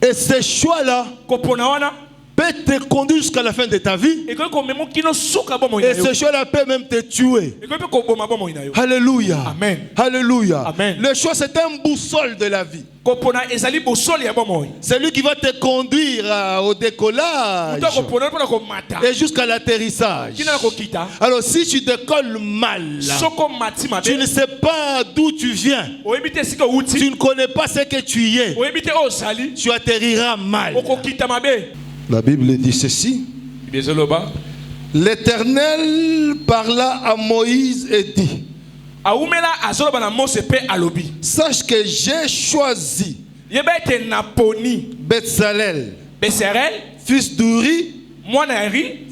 Et ces choix-là peut te conduire jusqu'à la fin de ta vie. Et ce choix-là peut même te tuer. Alléluia. Amen. Alléluia. Amen. Le choix, c'est un boussole de la vie. C'est lui qui va te conduire au décollage et jusqu'à l'atterrissage. Alors si tu décolles mal, tu ne sais pas d'où tu viens, tu ne connais pas ce que tu y es, tu atterriras mal. La Bible dit ceci. L'Éternel parla à Moïse et dit: sache que j'ai choisi Betsalel, fils d'Uri,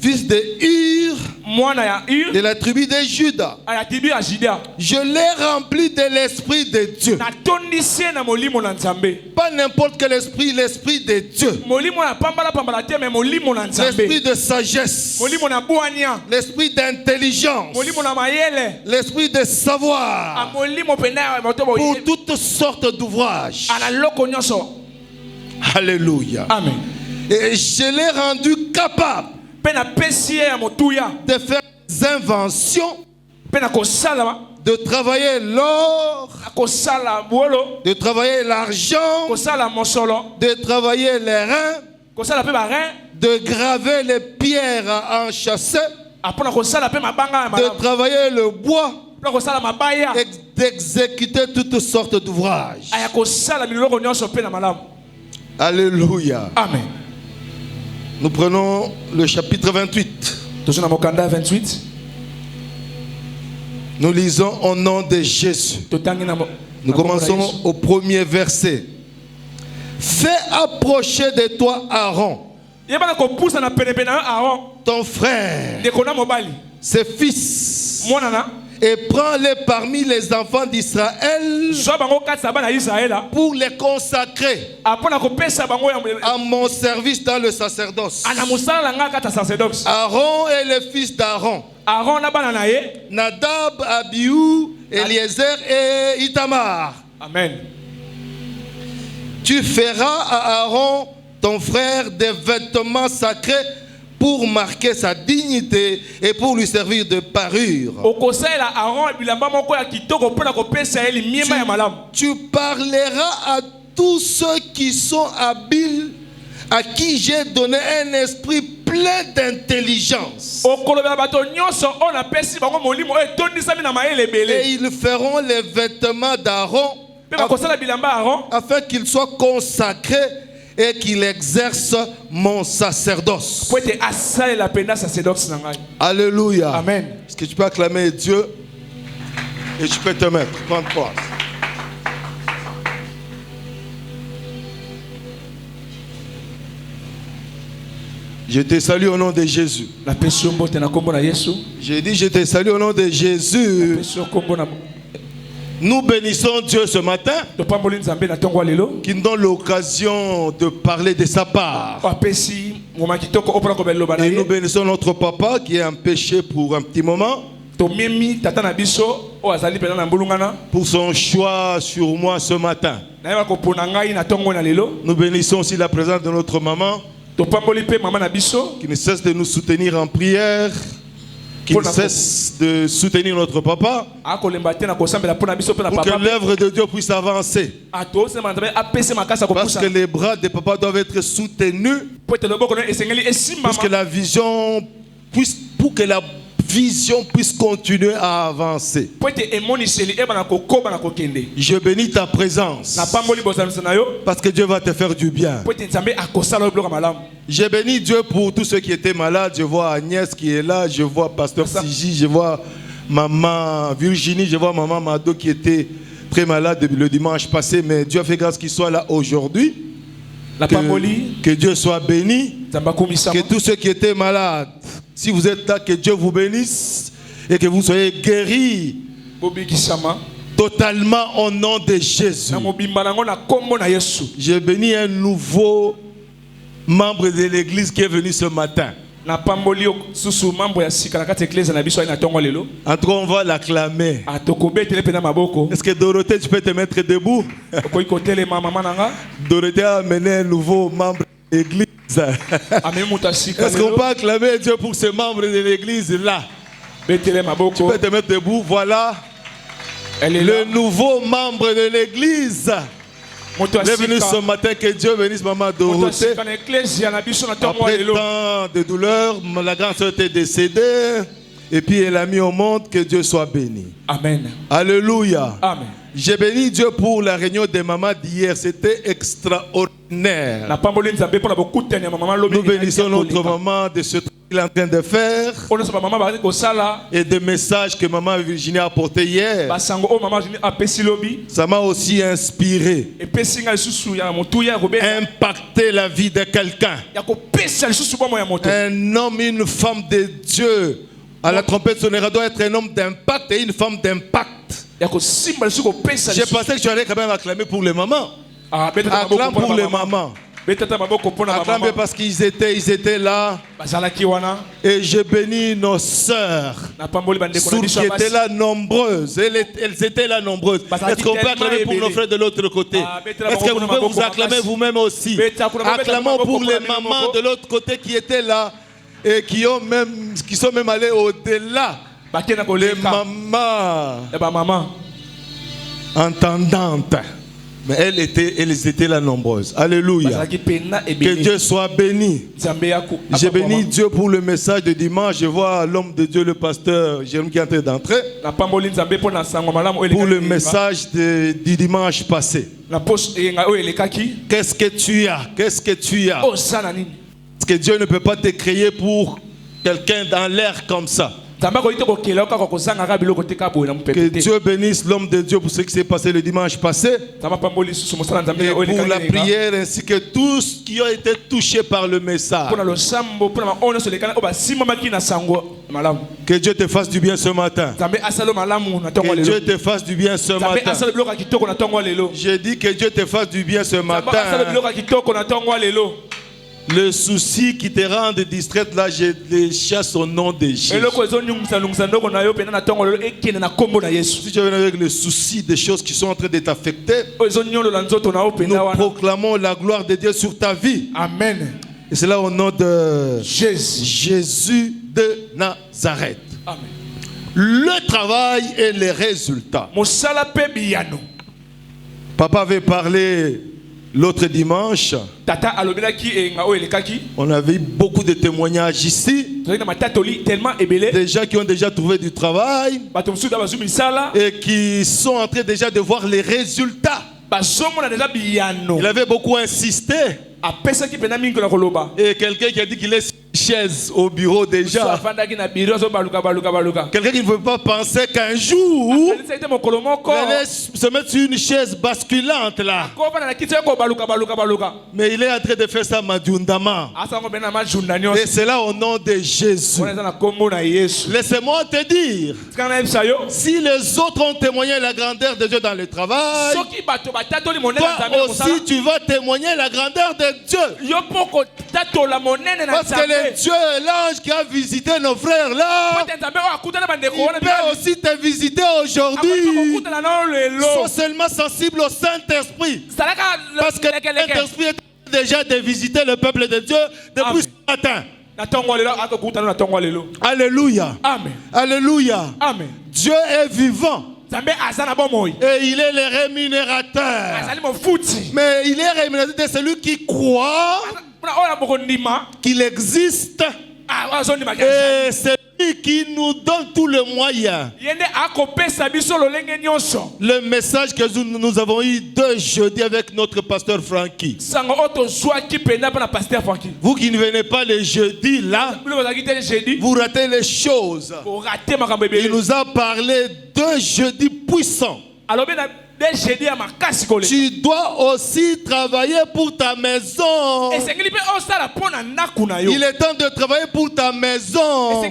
fils de Hur, de la tribu de Juda. Je l'ai rempli de l'esprit de Dieu. Pas n'importe quel esprit, l'esprit de Dieu. L'esprit de sagesse, l'esprit d'intelligence, l'esprit de savoir, pour toutes sortes d'ouvrages. Alléluia. Amen. Et je l'ai rendu capable de faire des inventions, de travailler l'or, de travailler l'argent, de travailler les reins, de graver les pierres à enchâsser, de travailler le bois, et d'exécuter toutes sortes d'ouvrages. Alléluia. Amen. Nous prenons le chapitre 28. Nous lisons au nom de Jésus. Nous commençons au premier verset. Fais approcher de toi Aaron, ton frère, ses fils, et prends-les parmi les enfants d'Israël pour les consacrer à mon service dans le sacerdoce. Aaron et les fils d'Aaron, Nadab, Abihu, Eliezer et Itamar. Amen. Tu feras à Aaron, ton frère, des vêtements sacrés pour marquer sa dignité et pour lui servir de parure. Tu parleras à tous ceux qui sont habiles, à qui j'ai donné un esprit plein d'intelligence. Et ils feront les vêtements d'Aaron afin qu'ils soient consacrés et qu'il exerce mon sacerdoce. Alléluia. Amen. Est-ce que tu peux acclamer Dieu et tu peux te mettre, prendre place. Je te salue au nom de Jésus. J'ai dit je te salue au nom de Jésus. Nous bénissons Dieu ce matin qui nous donne l'occasion de parler de sa part. Et nous bénissons notre papa qui est empêché pour un petit moment, pour son choix sur moi ce matin. Nous bénissons aussi la présence de notre maman qui ne cesse de nous soutenir en prière, qui ne cesse de soutenir notre papa pour que l'œuvre de Dieu puisse avancer. Parce que les bras de papa doivent être soutenus pour que la vision puisse continuer à avancer. Je bénis ta présence parce que Dieu va te faire du bien. Je bénis Dieu pour tous ceux qui étaient malades. Je vois Agnès qui est là, je vois Pasteur Siji, je vois maman Virginie, je vois maman Mado qui était très malade le dimanche passé, mais Dieu a fait grâce qu'il soit là aujourd'hui. Que Dieu soit béni, que tous ceux qui étaient malades, si vous êtes là, que Dieu vous bénisse et que vous soyez guéris totalement au nom de Jésus. J'ai béni un nouveau membre de l'église qui est venu ce matin. Na pamboli susu mambo ya sika na kati église na biso ina tongo lelo. En tout cas, on va l'acclamer. Atokobetele pena maboko. Est-ce que Dorothée, tu peux te mettre debout? Ko ikotele mama nanga. Dorothée a amené un nouveau membre de l'église. Est-ce qu'on peut acclamer Dieu pour ce membre de l'église là? Betele maboko. Tu peux te mettre debout, voilà. Le nouveau membre de l'église. Bienvenue ce matin, que Dieu bénisse maman Dorothée. Après tant de douleur, la grande sœur était décédée. Et puis elle a mis au monde, que Dieu soit béni. Amen. Alléluia. Amen. J'ai béni Dieu pour la réunion des mamans d'hier. C'était extraordinaire. Nous bénissons notre maman de ce qu'il est en train de faire et des messages que maman Virginie a apportés hier. Ça m'a aussi inspiré, impacté la vie de quelqu'un. Un homme, une femme de Dieu à la trompette sonnera doit être un homme d'impact et une femme d'impact. J'ai pensé que tu allais quand même acclamer pour les mamans. Acclame pour les mamans. Acclame parce qu'ils étaient là. Et je bénis nos sœurs qui étaient là nombreuses. Elles étaient là nombreuses. Est-ce qu'on peut acclamer pour nos frères de l'autre côté? Est-ce que vous pouvez vous acclamer vous-même aussi? Acclamons pour les mamans de l'autre côté qui étaient là et qui sont même allés au-delà. Les mamans entendantes. Mais elles étaient là nombreuses. Alléluia. Que Dieu soit béni. J'ai béni Dieu pour le message de dimanche. Je vois l'homme de Dieu, le pasteur Jérôme qui est en train d'entrer. Pour le message du dimanche passé. Qu'est-ce que tu as? Qu'est-ce que tu as? Parce que Dieu ne peut pas te créer pour quelqu'un dans l'air comme ça. Que Dieu bénisse l'homme de Dieu pour ce qui s'est passé le dimanche passé. Et pour la prière ainsi que tous qui ont été touchés par le message. Que Dieu te fasse du bien ce matin. Que Dieu te fasse du bien ce matin. J'ai dit que Dieu te fasse du bien ce matin. Le souci qui te rend distraite là, je les chasse au nom de Jésus. Si tu viens avec le souci des choses qui sont en train de t'affecter, nous proclamons la gloire de Dieu sur ta vie. Amen. Et c'est là au nom de Jésus de Nazareth. Amen. Le travail et les résultats. Papa avait parlé l'autre dimanche. On avait eu beaucoup de témoignages ici. Des gens qui ont déjà trouvé du travail et qui sont en train déjà de voir les résultats. Il avait beaucoup insisté. Et quelqu'un qui a dit qu'il est chaise au bureau déjà. Quelqu'un qui ne veut pas penser qu'un jour il allait se mettre sur une chaise basculante là. Mais il est en train de faire ça madundama. Et c'est là au nom de Jésus. Laissez-moi te dire, si les autres ont témoigné la grandeur de Dieu dans le travail, toi aussi tu vas témoigner la grandeur de Dieu. Parce que le Dieu, l'ange qui a visité nos frères là, il peut aussi te visiter aujourd'hui. Sois seulement sensible au Saint-Esprit. Parce que le Saint-Esprit est déjà de visiter le peuple de Dieu depuis ce matin. Alléluia. Amen. Alléluia. Amen. Dieu est vivant. Et il est le rémunérateur. Mais il est rémunérateur de celui qui croit qu'il existe. Et c'est lui qui nous donne tous les moyens. Le message que nous avons eu de jeudi avec notre pasteur Frankie. Vous qui ne venez pas le jeudi là, vous ratez les choses. Il nous a parlé de jeudi puissant. Tu dois aussi travailler pour ta maison. Il est temps de travailler pour ta maison.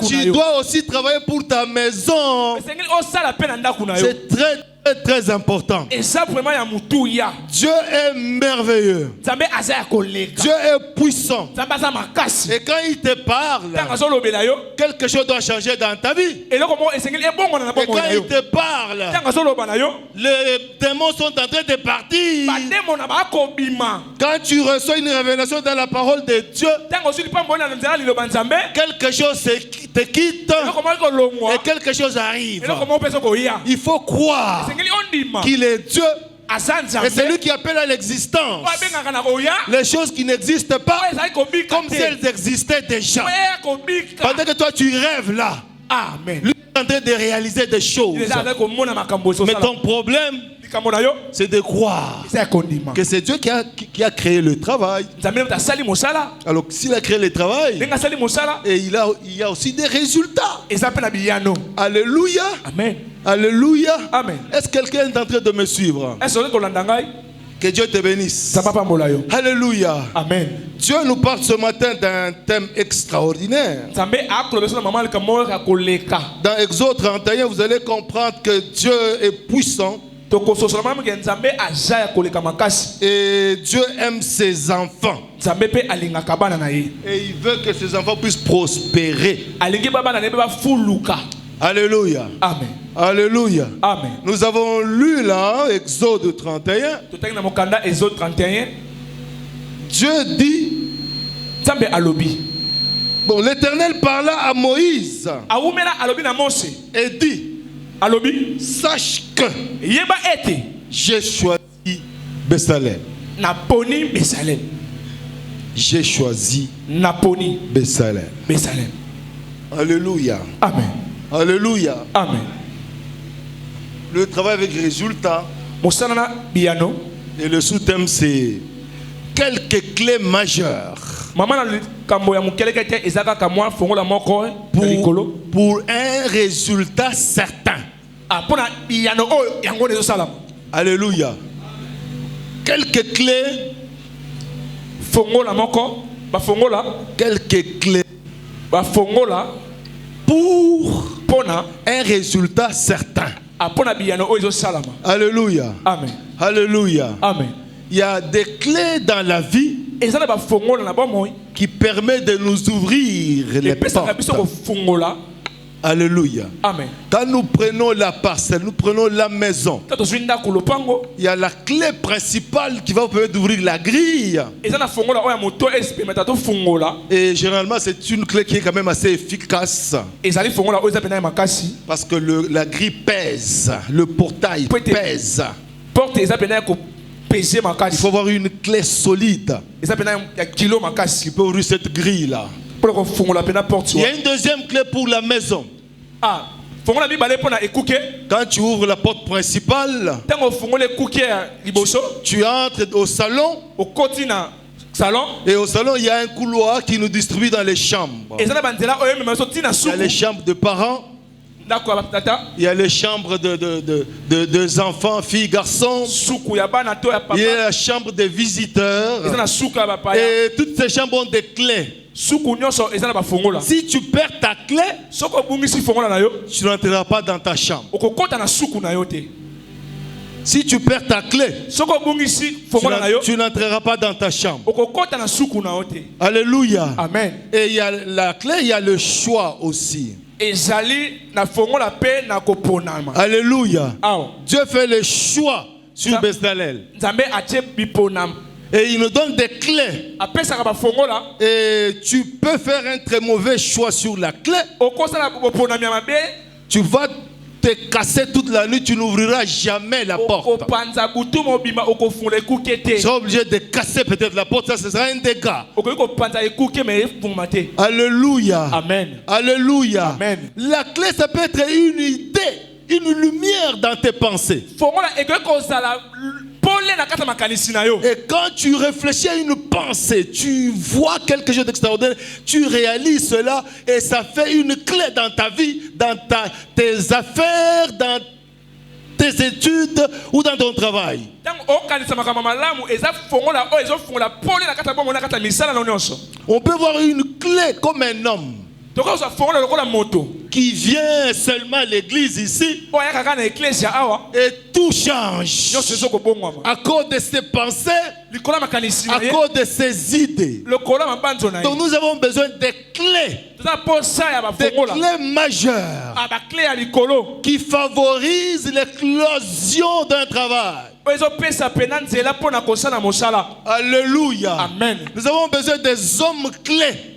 Tu dois aussi travailler pour ta maison. C'est très C'est très important. Et ça vraiment ya mutu ya. Dieu est merveilleux. Nzambe aza ya koleka. Dieu est puissant. Nzambe aza makasi. Et quand il te parle, Tanga zo lobela yo. quelque chose doit changer dans ta vie. Et là comment esengeli ebongo na Et bongo quand na yo. il te parle, Tanga zo loba na yo. les démons sont en train de partir. Ba demo na ba ko bima. Quand tu reçois une révélation dans la parole de Dieu, Tanga zo lipa mbona na nzela liloba Nzambe. quelque chose te quitte Et là comment ko longwa. et quelque chose arrive. Et là comment pesa ko ya. Il faut croire Esengeli ondima. qu'il est Dieu. Azanza. Et c'est lui qui appelle à l'existence Wa benga kana ko ya. les choses qui n'existent pas Ezali ko bika. comme si elles existaient déjà. Ouais ko bika. Pendant que toi tu rêves là, Amen. lui est en train de réaliser des choses. Il est là ko mona makambo so Mais sala. ton problème, Likambo na yo. c'est de croire C'est kondima. que c'est Dieu qui a créé le travail. Nzambe ta sali mosala. Alors s'il a créé le travail, Benga sali mosala. et il y a aussi des résultats. Et ça na biyano. Alléluia. Amen. Alléluia. Amen. Est-ce que quelqu'un est en train de me suivre? Est-ce que kolanda ngai? Que Dieu te bénisse. Ça papa mbola yo. Alléluia. Amen. Dieu nous parle ce matin d'un thème extraordinaire. Nzambe akolobeso na mama lika mo ka koleka. Dans Exode 31, vous allez comprendre que Dieu est puissant Tokososo na mama ke Nzambe aja ya koleka makasi. et Dieu aime ses enfants. Nzambe pe alingaka bana na ye. Et il veut que ses enfants puissent prospérer. Alingi baba na ne ba fuluka. Alléluia. Amen. Alléluia. Amen. Nous avons lu là, Exode 31, Totangi na mokanda Exode 31. Dieu dit, Nzambe alobi. bon, l'Éternel parla à Moïse Awumela alobi na Mose. et dit, Alobi. sache que Yeba ete. j'ai choisi Bessalel. Naponi Besalem. J'ai choisi Naponi Bessalel. Besalem. Alléluia. Amen. Alléluia. Amen. Le travail avec résultat Mosanana biyano. et le sous-thème c'est quelques clés majeures Maman na kambo ya mukeleka te ezaka kamwa fongola moko likolo. pour un résultat certain. Ah pona biyano o yango nezo salam. Alléluia. Quelques clés, Fongola moko ba fongola quelques clés ba fongola pour pona un résultat certain. ah pona biyano o ezo salama. Alléluia. Amen. Alléluia. Amen. Il y a des clés dans la vie Ezana ba fongola na ba moy. qui permettent de nous ouvrir les Les pesa ka biso ko portes. fongola. Alléluia. Amen. Quand nous prenons la parcelle, nous prenons la maison, Tato zwinda ko lopango. il y a la clé principale qui va vous permettre d'ouvrir la grille. Ezana fongola o ya moto espemeta to fongola. Et généralement, c'est une clé qui est quand même assez efficace Ezali fongola o ezapena makasi. parce que la grille pèse, le portail pèse. Porte ezapena ko peser Il makasi. faut avoir une clé solide Ezapena ya kilo makasi. qui peut ouvrir cette grille-là. Pour ko fongola pena porte. Il y a une deuxième clé pour la maison. Ah, fongola mi balé pona ekuke. Quand tu ouvres la porte principale, Tango fongola ekuke ya liboso. tu entres au salon Au koti na salon. et au salon, il y a un couloir qui nous distribue dans les chambres. Ezana banzela oyo mema so tina Il y a suku. les chambres de parents, Ndako ya tata. il y a les chambres des enfants, filles, garçons, Suku ya bana to ya il y papa. a la chambre des visiteurs. Ezana suku ya papa ya. Et toutes ces chambres ont des clés. Suku nyonso ezana ba fongola. Si tu perds ta clé, Soko bungisi fongola na yo. tu n'entreras pas dans ta chambre. Okokota na suku na yo te. Si tu perds ta clé, Soko bungisi fongola na yo. tu n'entreras pas dans ta chambre. Okokota na suku na yo te. Alléluia. Amen. Et il y a la clé, il y a le choix aussi. Ezali na fongola pe na koponama. Alléluia. Awo. Dieu fait le choix sur Bessalel. Nzambe atie biponam. Et il nous donne des clés. Apesaka ba fongola. Et tu peux faire un très mauvais choix sur la clé. Okosa na boponami ya mabe. Tu vas te casser toute la nuit, tu n'ouvriras jamais la porte. Okopanza butu mobima okofungula ekuke te. Tu seras obligé de casser peut-être la porte, ça ce sera un dégât. Okoki kopanza ekuke me efunguma te. Alléluia. Amen. Alléluia. Amen. La clé, ça peut être une idée, une lumière dans tes pensées. Fongola ekoki kozala pole na kata makanisi na yo. Et quand tu réfléchis à une pensée, tu vois quelque chose d'extraordinaire, tu réalises cela et ça fait une clé dans ta vie, dans tes affaires, dans tes études ou dans ton travail. Tango okanisa makambo malamu eza fongola o ezo fongola pole na kata bomo na kata misala na nyonso. On peut voir une clé comme un homme Tokoza fongola lokola moto. qui vient seulement à l'église ici et tout change à cause de ses pensées, à cause de ses idées. Donc nous avons besoin de clés. Des clés majeures qui favorisent l'éclosion d'un travail. Alléluia. Amen. Nous avons besoin des hommes clés.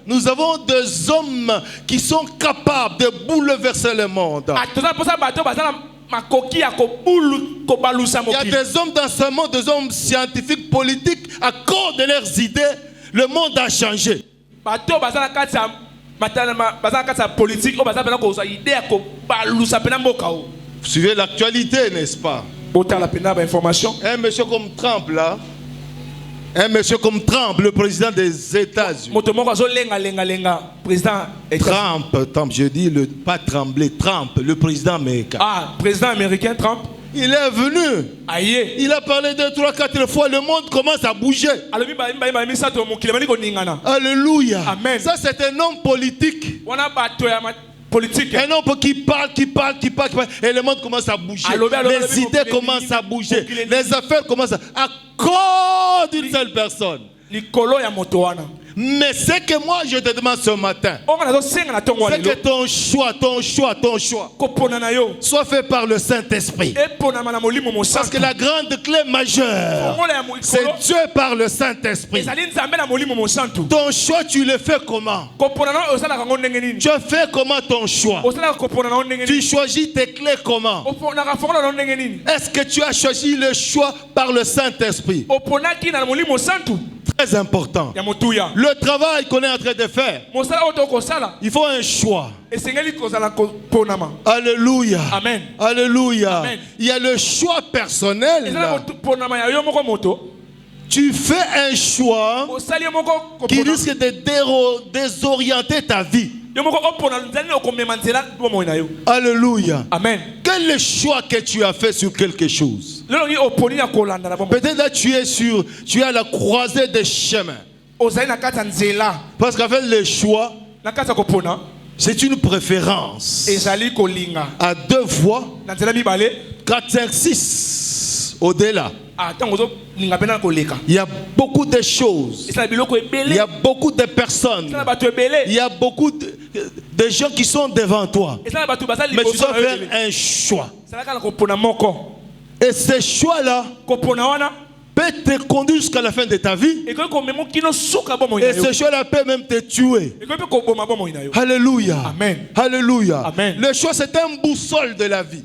Nous avons des hommes qui sont capables de bouleverser le monde. Il y a des hommes dans ce monde, des hommes scientifiques, politiques, à cause de leurs idées, le monde a changé. Vous suivez l'actualité, n'est-ce pas? Un monsieur comme Trump là, le président des États-Unis. Trump, je dis pas trembler, Trump, le président américain. Ah, président américain Trump. Il est venu. Il a parlé 2, 3, 4 fois. Le monde commence à bouger. Alléluia. Amen. Ça, c'est un homme politique. Un homme qui parle. Et le monde commence à bouger. Les idées commencent à bouger. Les affaires commencent à cause d'une seule personne. Mais ce que moi je te demande ce matin, c'est que ton choix soit fait par le Saint-Esprit. Parce que la grande clé majeure, c'est Dieu par le Saint-Esprit. Ton choix, tu le fais comment? Tu as fait comment ton choix? Tu choisis tes clés comment? Est-ce que tu as choisi le choix par le Saint-Esprit? Très important. Le travail qu'on est en train de faire, il faut un choix. Alléluia. Amen. Alléluia. Amen. Il y a le choix personnel. Tu fais un choix qui risque de désorienter ta vie. Alléluia. Amen. Quel est le choix que tu as fait sur quelque chose? Peut-être là tu es à la croisée des chemins. Parce qu'en fait le choix, c'est une préférence à 2 voies, 4, 5, 6 au-delà. Il y a beaucoup de choses. Il y a beaucoup de personnes. Il y a beaucoup de gens qui sont devant toi. Mais tu dois faire un choix. Et ce choix-là peut te conduire jusqu'à la fin de ta vie. Et ce choix-là peut même te tuer. Alléluia. Amen. Alléluia. Amen. Le choix, c'est un boussole de la vie.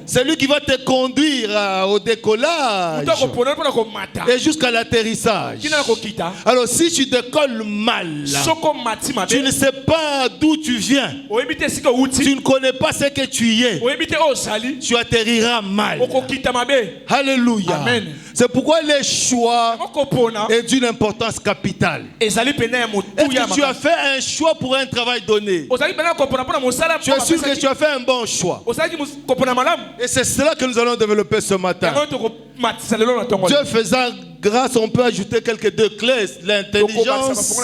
C'est lui qui va te conduire au décollage et jusqu'à l'atterrissage. Alors si tu décolles mal, tu ne sais pas d'où tu viens, tu ne connais pas ce que tu y es, tu atterriras mal. Alléluia. Amen. C'est pourquoi le choix est d'une importance capitale. Est-ce que tu as fait un choix pour un travail donné? Tu es sûr que tu as fait un bon choix. Et c'est cela que nous allons développer ce matin. Dieu faisant grâce, on peut ajouter quelques 2 clés, l'intelligence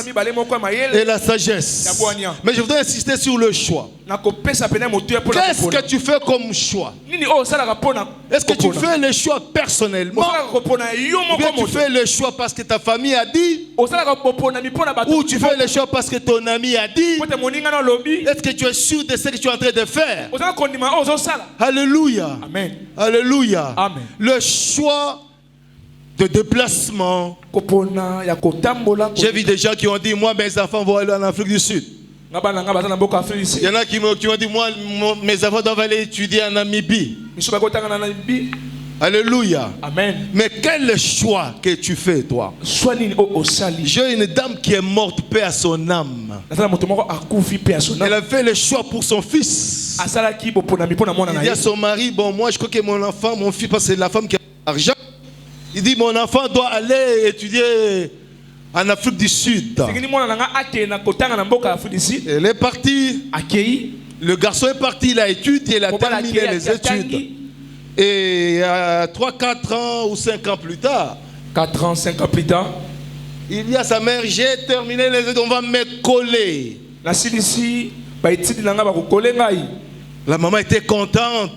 et la sagesse. Mais je voudrais insister sur le choix. Qu'est-ce que tu fais comme choix? Est-ce que tu fais le choix personnellement? Ou bien tu fais le choix parce que ta famille a dit? Ou tu fais le choix parce que ton ami a dit? Est-ce que tu es sûr de ce que tu es en train de faire? Alléluia. Amen. Alléluia. Amen. Le choix de déplacement. J'ai vu des gens qui ont dit, moi mes enfants vont aller en Afrique du Sud. Il y en a qui ont dit, moi mes enfants doivent aller étudier en Namibie. Alléluia. Amen. Mais quel est le choix que tu fais, toi? J'ai une dame qui est morte, paix à son âme. Elle a fait le choix pour son fils. Il dit à son mari, bon, moi je crois que mon fils, parce que c'est la femme qui a l'argent. Il dit, mon enfant doit aller étudier en Afrique du Sud. Elle est partie. Le garçon est parti, il a étudié, il a terminé les études. Et 3, 4 ans ou 5 ans plus tard, 4 ans, 5 ans plus tard, Il dit à sa mère, j'ai terminé les études, on va me coller. Na silisi ba itidi nanga ba ko kolengai. La maman était contente.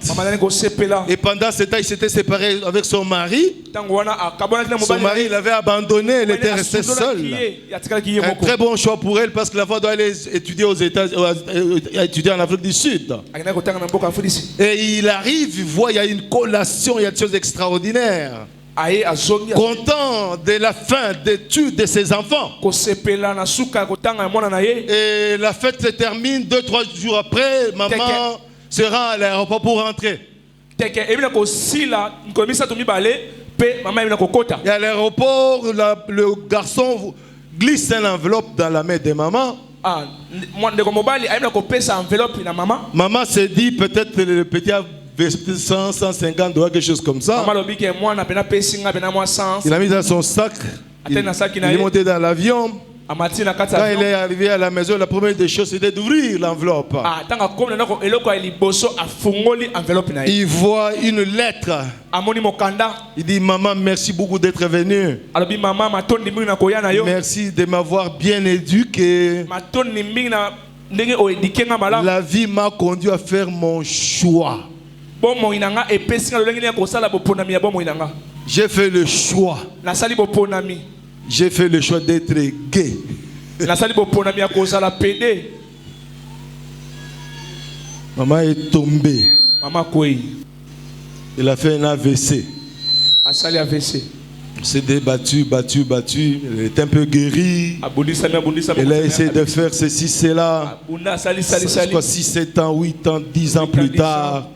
Et pendant ce temps, il s'était séparé avec son mari. Son mari l'avait abandonné, elle était restée seule. Un très bon choix pour elle parce que la femme doit aller étudier aux étudier en Afrique du Sud. Et il arrive, il voit, il y a une collation, il y a des choses extraordinaires. Content de la fin d'études de ses enfants. Et la fête se termine 2-3 jours après. Maman sera à l'aéroport pour rentrer. Et à l'aéroport, le garçon glisse une enveloppe dans la main de maman. Maman se dit peut-être que le petit a 100-150 $, quelque chose comme ça. Il a mis dans son sac. Il est monté dans l'avion. Quand il est arrivé à la maison, la première des choses c'était d'ouvrir l'enveloppe. Il voit une lettre. Il dit, maman, merci beaucoup d'être venue. Merci de m'avoir bien éduqué. La vie m'a conduit à faire mon choix. J'ai fait le choix. J'ai fait le choix d'être gay. Maman est tombée. Il a fait un AVC. Il s'est débattu, battu. Il est un peu guéri. Il a essayé de faire ceci, cela. 6, 7 ans, 8 ans, 10 ans plus tard,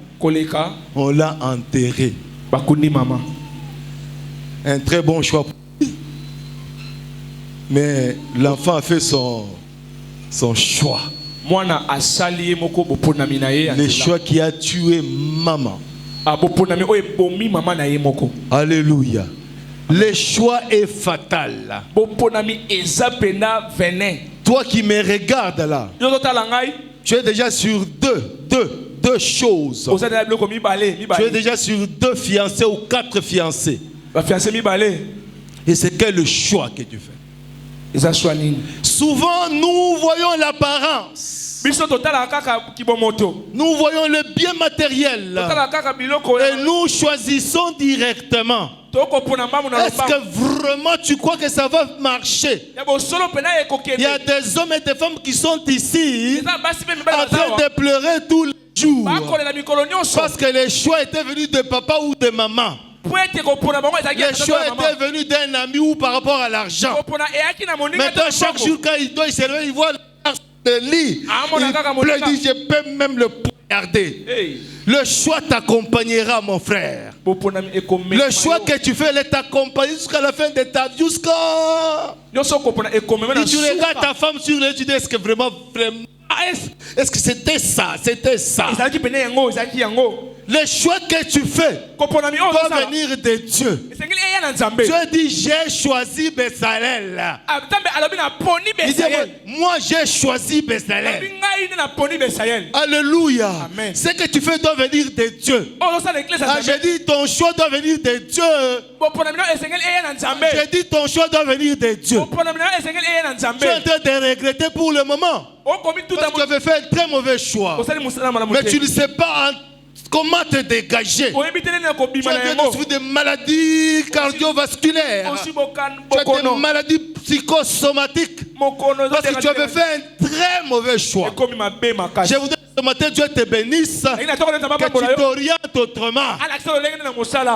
on l'a enterré. Un très bon choix. Mais l'enfant a fait son choix. Le choix qui a tué maman. Alléluia. Le choix est fatal. Toi qui me regardes là, tu es déjà sur deux choses. Tu es déjà sur 2 fiancés ou 4 fiancés. Et c'est quel le choix que tu fais? Souvent nous voyons l'apparence. Nous voyons le bien matériel. Et nous choisissons directement. Est-ce que vraiment tu crois que ça va marcher? Il y a des hommes et des femmes qui sont ici en train de pleurer tous les jours parce que le choix était venu de papa ou de maman. Le choix était venu d'un ami ou par rapport à l'argent. Maintenant, chaque jour, quand il doit se lever, il voit le lit. Il dit, je peux même le poignarder. Le choix t'accompagnera, mon frère. Le choix que tu fais, il t'accompagne jusqu'à la fin de ta vie. Si tu regardes ta femme sur le, tu dis, est-ce que vraiment, est-ce que c'était ça? C'était ça. Le choix que tu fais doit venir de Dieu. Dieu dit, j'ai choisi Bezalel. Il dit, moi j'ai choisi Bezalel. Alléluia. Ce que tu fais doit venir de Dieu. Je dis, ton choix doit venir de Dieu. Je dis, ton choix doit venir de Dieu. Tu es en train de regretter pour le moment. Parce que tu avais fait un très mauvais choix. Mais tu ne sais pas comment te dégager. Tu as des maladies cardiovasculaires. Tu as des maladies psychosomatiques. Parce que tu avais fait un très mauvais choix. Je voudrais ce matin Dieu te bénisse. Que tu t'orientes autrement.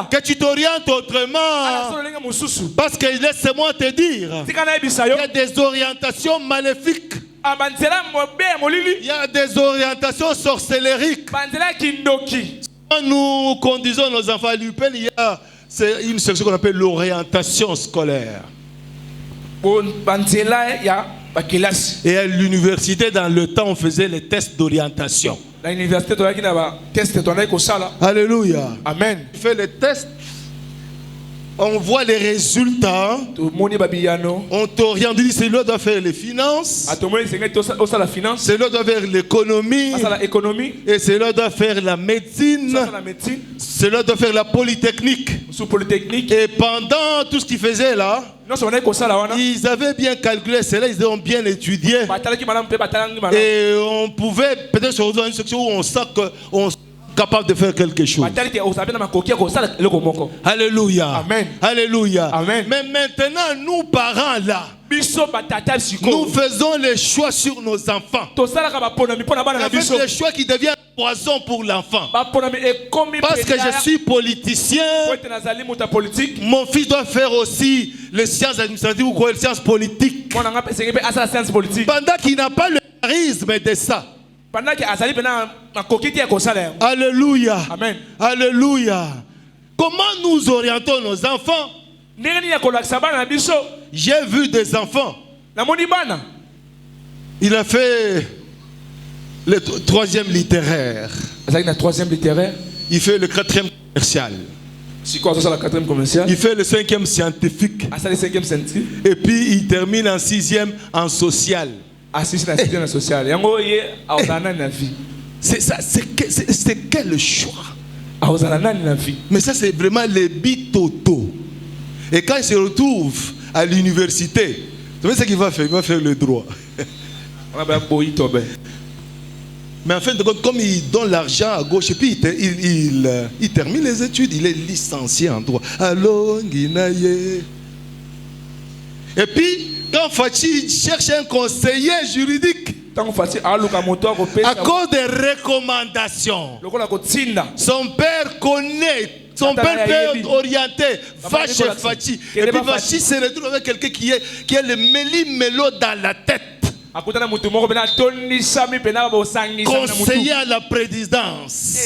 Que tu t'orientes autrement. Parce que laisse-moi te dire, il y a des orientations maléfiques. Il y a des orientations sorcellériques. Quand nous conduisons nos enfants à l'UPEL, il y a une section qu'on appelle l'orientation scolaire. Et à l'université, dans le temps, on faisait les tests d'orientation. Alléluia. Amen. On fait les tests. On voit les résultats. On t'oriente. On dit c'est là doit faire les finances. C'est là doit faire l'économie. Et c'est là doit faire la médecine. C'est là doit faire la polytechnique. Et pendant tout ce qu'il faisait là, Ils avaient bien calculé cela, ils ont bien étudié. Et on pouvait peut-être se retrouver dans une section où on sent qu'on est capable de faire quelque chose. Alléluia. Amen. Alléluia. Amen. Mais maintenant, nous parents là, nous faisons les choix sur nos enfants. Avec les choix qui deviennent poison pour l'enfant. Parce que je suis politicien, mon fils doit faire aussi les sciences administratives ou quoi, les sciences politiques. Pendant qu'il n'a pas le charisme de ça. Alléluia. Amen. Alléluia. Comment nous orientons nos enfants? J'ai vu des enfants. Il a fait le 3e littéraire. Il fait le 4e commercial. Il fait le 5e scientifique. Et puis il termine en 6e en social. C'est quel choix? Mais ça c'est vraiment les bitoto. Et quand il se retrouve à l'université, tu sais ce qu'il va faire? Il va faire le droit. Mais en fin de compte, comme il donne l'argent à gauche, et puis il termine les études, il est licencié en droit. Allô, Guinaye. Et puis, quand Fachi cherche un conseiller juridique, à cause des recommandations, son père connaît. Son père peut orienter Fachi. Et puis Fachi se retrouve avec quelqu'un qui a le méli-mélo dans la tête. Conseiller à la présidence.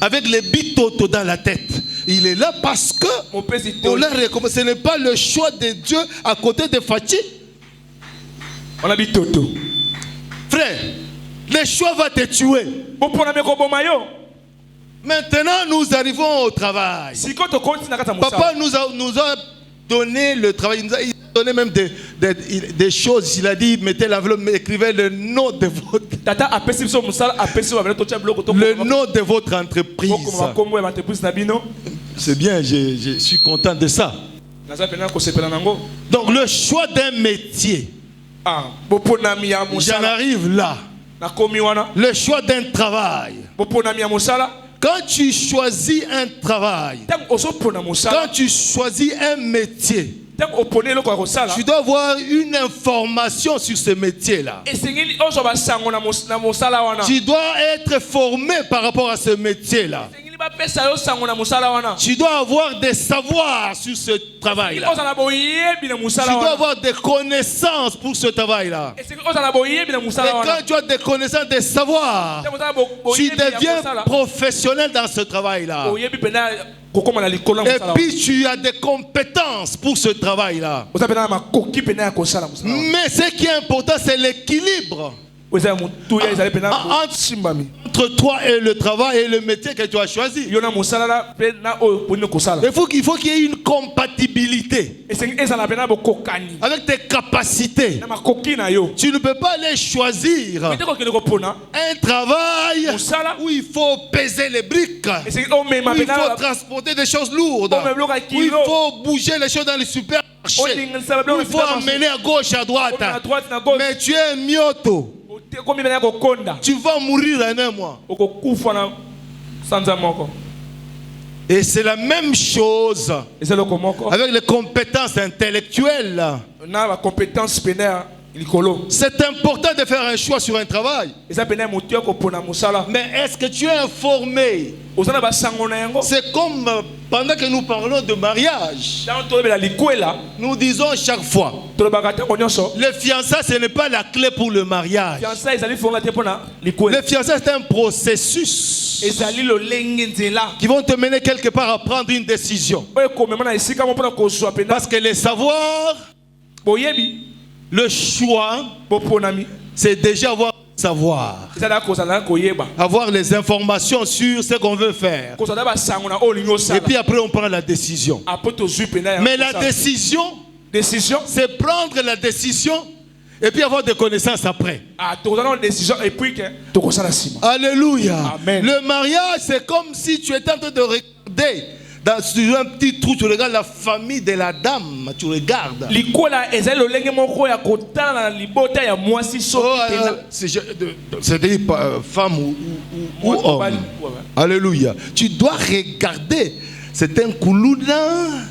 Avec les bitoto dans la tête. Il est là parce que ce n'est pas le choix de Dieu à côté de Fachi. On a bitoto. Frère, le choix va te tuer. Maintenant, nous arrivons au travail. Papa nous a donné le travail. Il nous a donné même des choses. Il a dit, mettez l'enveloppe, écrivez le nom de votre entreprise. C'est bien, je suis content de ça. Donc le choix d'un métier. J'en arrive là. Le choix d'un travail. Quand tu choisis un travail, quand tu choisis un métier, tu dois avoir une information sur ce métier-là. Tu dois être formé par rapport à ce métier-là. Tu dois avoir des savoirs sur ce travail-là. Tu dois avoir des connaissances pour ce travail-là. Et quand tu as des connaissances, des savoirs, tu deviens professionnel dans ce travail-là. Et puis tu as des compétences pour ce travail-là. Mais ce qui est important, c'est l'équilibre entre toi et le travail et le métier que tu as choisi. Il faut qu'il y ait une compatibilité avec tes capacités. Tu ne peux pas aller choisir un travail où il faut peser les briques, où il faut transporter des choses lourdes, où il faut bouger les choses dans les supermarchés, où il faut emmener à gauche, à droite. Mais tu es un mioto. Tu vas mourir en un mois. Et c'est la même chose avec les compétences intellectuelles. C'est important de faire un choix sur un travail. Mais est-ce que tu es informé? C'est comme pendant que nous parlons de mariage, nous disons chaque fois, le fiançailles ce n'est pas la clé pour le mariage. Le fiançailles c'est un processus qui vont te mener quelque part à prendre une décision. Parce que les savoirs, le choix, c'est déjà avoir savoir, avoir les informations sur ce qu'on veut faire. Et puis après on prend la décision. Mais la décision, c'est prendre la décision et puis avoir des connaissances après. Alléluia. Amen. Le mariage, c'est comme si tu étais en train de regarder sur un petit trou, tu regardes la famille de la dame, tu regardes. C'est-à-dire femme ou homme. Alléluia. Tu dois regarder. C'est un koulouna.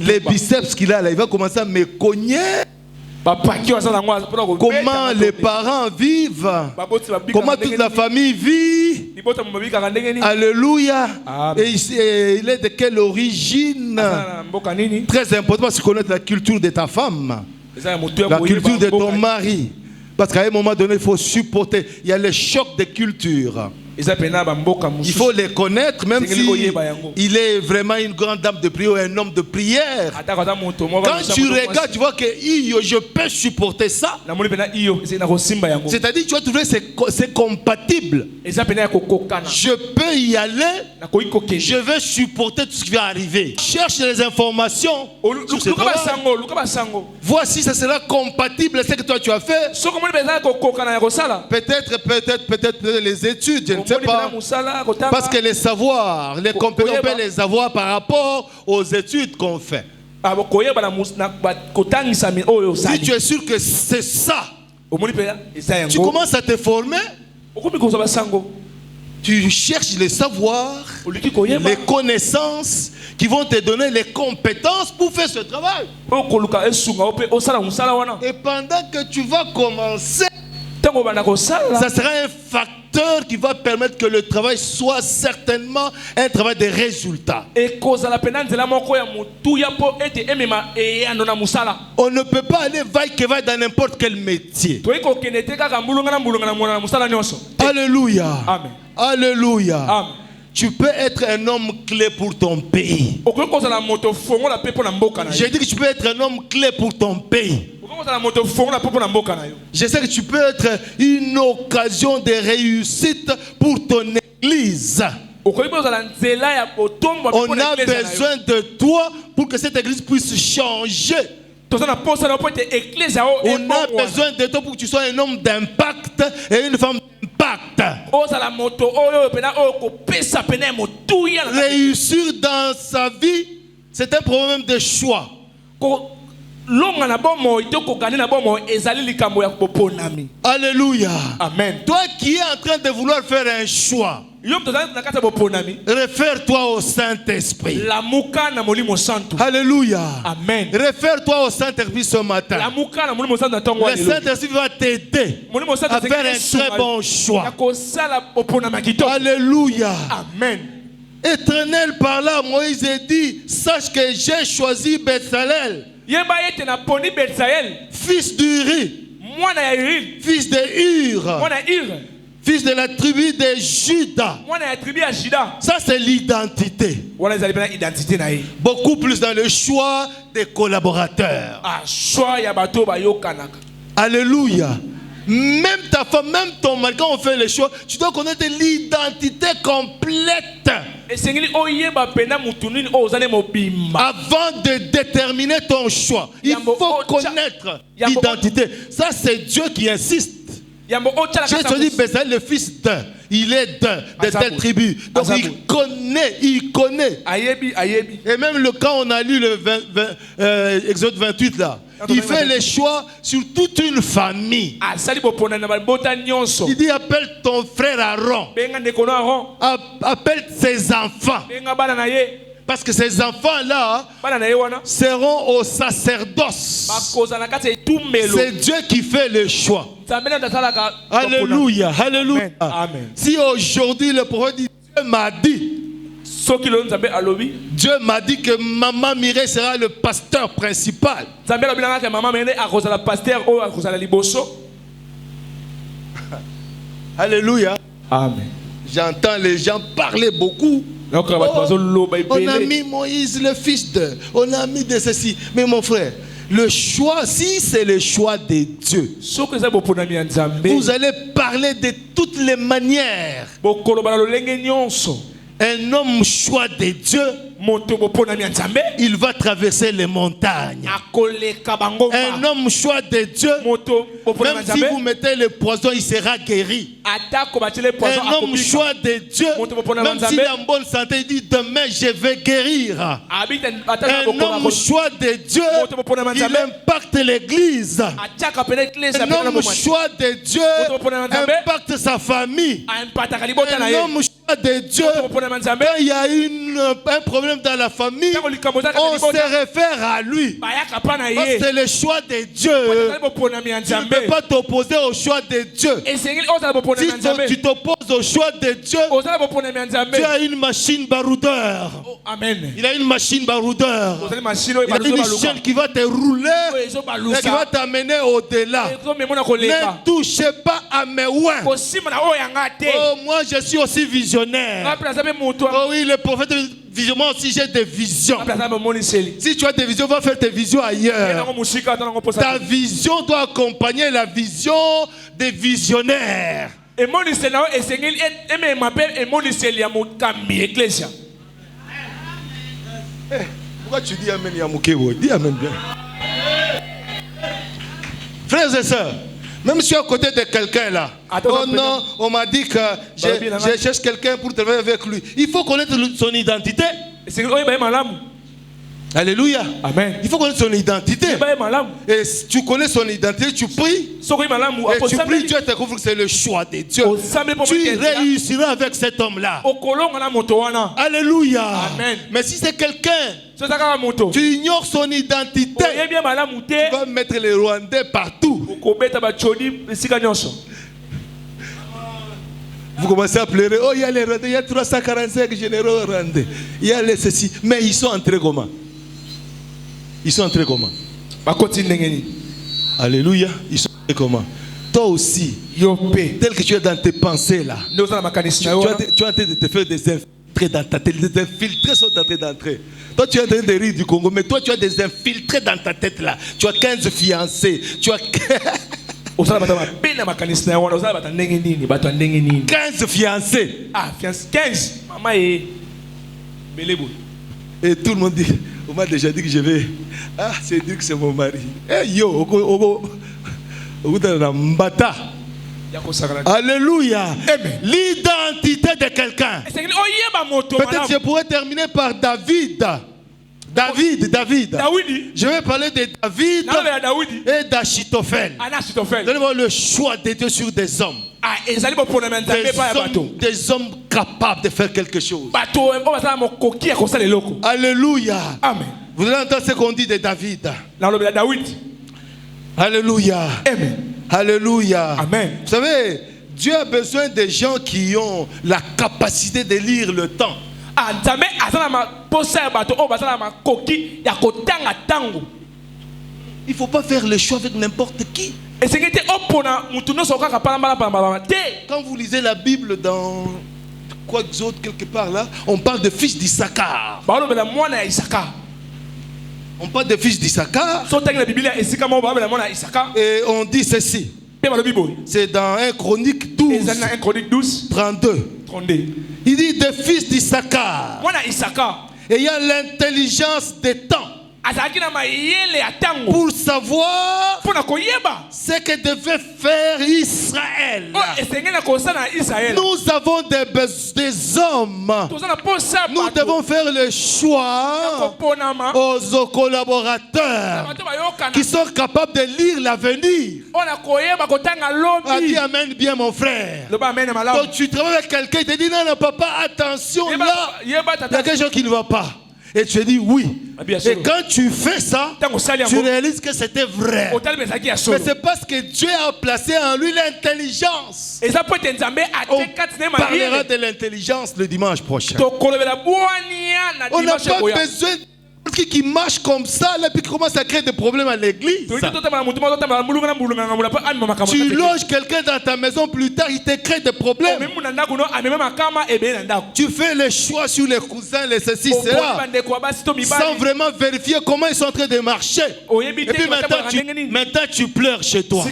Les biceps qu'il a là, il va commencer à me cogner. Comment les parents vivent, comment toute la famille vit. Alléluia. Et il est de quelle origine? Très important de connaître la culture de ta femme, la culture de ton mari. Parce qu'à un moment donné, il faut supporter. Il y a les chocs de culture. Il faut les connaître, même si il est vraiment une grande dame de prière, un homme de prière. Quand tu regardes, tu vois que je peux supporter ça. C'est-à-dire, tu vas trouver que c'est compatible. Je peux y aller. Je vais supporter tout ce qui va arriver. Cherche les informations. Vois si ça sera compatible avec ce que toi tu as fait. Peut-être les études. Je ne sais pas. Parce que les savoirs, les compétences, on peut les avoir par rapport aux études qu'on fait. Si tu es sûr que c'est ça, tu commences à te former. Tu cherches les savoirs, les connaissances qui vont te donner les compétences pour faire ce travail. Et pendant que tu vas commencer, ça sera un facteur qui va permettre que le travail soit certainement un travail de résultat. On ne peut pas aller vaille-que-vaille dans n'importe quel métier. Alléluia. Amen. Alléluia. Amen. Tu peux être un homme clé pour ton pays. J'ai dit que tu peux être un homme clé pour ton pays. Je sais que tu peux être une occasion de réussite pour ton église. On a besoin de toi pour que cette église puisse changer. On a besoin de toi pour que tu sois un homme d'impact et une femme d'impact. Réussir dans sa vie, c'est un problème de choix. Alléluia. Amen. Toi qui es en train de vouloir faire un choix, réfère-toi au Saint-Esprit. Alléluia. Amen. Réfère-toi au Saint-Esprit ce matin. Le Saint-Esprit va t'aider à faire un très bon choix. Alléluia. Amen. Éternel parla, Moïse dit, sache que j'ai choisi Betsalel, fils d'Uri, fils de Hur, fils de la tribu de Juda. Ça, c'est l'identité. Beaucoup plus dans le choix des collaborateurs. Alléluia. Même ta femme, même ton mari, quand on fait les choix, tu dois connaître l'identité complète. Avant de déterminer ton choix, il faut connaître l'identité. Ça, c'est Dieu qui insiste. J'ai choisi Bézalel, le fils d'un. Il est de telle tribu. Donc il connaît. Et même quand on a lu le Exode 28 là, il fait les choix sur toute une famille. Il dit appelle ton frère Aaron. Appelle ses enfants. Parce que ces enfants-là seront au sacerdoce. C'est Dieu qui fait le choix. Alléluia. Alléluia. Amen. Si aujourd'hui le prophète dit, Dieu m'a dit, Dieu m'a dit que Maman Mireille sera le pasteur principal. Alléluia. Amen. J'entends les gens parler beaucoup. Oh, on a mis Moïse le fils de, on a mis de ceci. Mais mon frère, le choix, si c'est le choix de Dieu, vous allez parler de toutes les manières. Un homme choix de Dieu il va traverser les montagnes. Un homme choix de Dieu, même si vous mettez le poison, il sera guéri. Un homme choix de Dieu, même s'il est en bonne santé, il dit demain je vais guérir. Un homme choix de Dieu, il impacte l'église. Un homme choix de Dieu impacte sa famille. Un homme choix de Dieu, quand il y a un problème dans la famille, on se réfère à lui. C'est le choix de Dieu. Tu ne peux pas t'opposer au choix de Dieu. Si tu t'opposes au choix de Dieu, tu as une machine baroudeur. Il a une machine baroudeur. Il a une chaîne qui va te rouler et qui va t'amener au-delà. Ne touchez pas à mes ouins. Oh, moi je suis aussi visionnaire. Oh oui, le prophète vision, moi aussi j'ai des visions. Si tu as des visions, va faire tes visions ailleurs. Ta vision doit accompagner la vision des visionnaires. Pourquoi tu dis Amen Yamukebo? Dis Amen bien. Frères et sœurs, même si je suis à côté de quelqu'un là, oh non, on m'a dit que je cherche quelqu'un pour travailler avec lui. Il faut connaître son identité. Alléluia. Amen. Il faut connaître son identité. Et si tu connais son identité, tu pries. Et tu pries, Dieu te confirme que c'est le choix de Dieu. Tu réussiras avec cet homme-là. Alléluia. Amen. Mais si c'est quelqu'un, tu ignores son identité, tu vas mettre les Rwandais partout. Vous commencez à pleurer. Oh, il y a les Rwandais, il y a 345 généraux Rwandais. Il y a les ceci. Mais ils sont entrés comment? Ils sont entrés comment? Alléluia. Ils sont entrés comment? Toi aussi, tel que tu es dans tes pensées là, tu es en train de te faire des infiltrés dans ta tête. Des infiltrés sont en train d'entrer. Toi, tu es en train de rire du Congo, mais toi, tu as des infiltrés dans ta tête là. Tu as 15 fiancés. Tu as 15 fiancés. Ah, 15. Maman est belébou. Et tout le monde dit, on m'a déjà dit que je vais. Ah, c'est dire que c'est mon mari. Eh yo, alléluia. L'identité de quelqu'un. Peut-être je pourrais terminer par David. Je vais parler de David et d'Achitophel. Donnez-moi le choix de Dieu sur des hommes. Des hommes capables de faire quelque chose. Alléluia. Amen. Vous allez entendre ce qu'on dit de David. Alléluia. Amen. Alléluia. Amen. Vous savez, Dieu a besoin de gens qui ont la capacité de lire le temps. Il ne faut pas faire le choix avec n'importe qui. Quand vous lisez la Bible dans quoi d'autre quelque part là, on parle de fils d'Issachar. On parle de fils d'Issachar. Et on dit ceci. C'est dans 1 Chronique 12, 32. Il dit des fils d'Issachar. Et il y a l'intelligence des temps. Pour savoir ce que devait faire Israël. Nous avons des hommes. Nous devons faire le choix aux collaborateurs qui sont capables de lire l'avenir. Dis amen bien mon frère. Donc tu travailles avec quelqu'un, il te dit non, papa, attention là, il y a quelque chose qui ne va pas. Et tu dis oui. Et quand tu fais ça, tu réalises que c'était vrai. Mais c'est parce que Dieu a placé en lui l'intelligence. On parlera de l'intelligence le dimanche prochain. On n'a pas besoin qui marche comme ça, là, puis qui commence à créer des problèmes à l'église. Tu loges quelqu'un dans ta maison plus tard, il te crée des problèmes. Tu fais le choix sur les cousins, les ceci, cela, sans vraiment vérifier comment ils sont en train de marcher. Et puis maintenant tu pleures chez toi.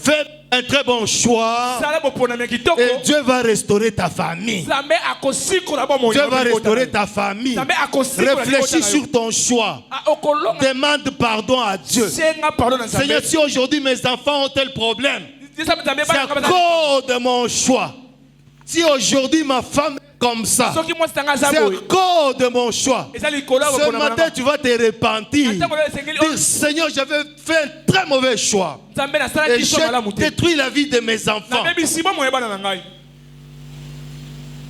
Fais un très bon choix. Et Dieu va restaurer ta famille. Dieu va restaurer ta famille. Réfléchis sur ton choix. Demande pardon à Dieu. Seigneur, si aujourd'hui mes enfants ont tel problème, c'est à cause de mon choix. Si aujourd'hui ma femme est comme ça, c'est à cause de mon choix. Ce matin, tu vas te repentir. Dire, Seigneur, j'avais fait un très mauvais choix. Et j'ai détruit la vie de mes enfants.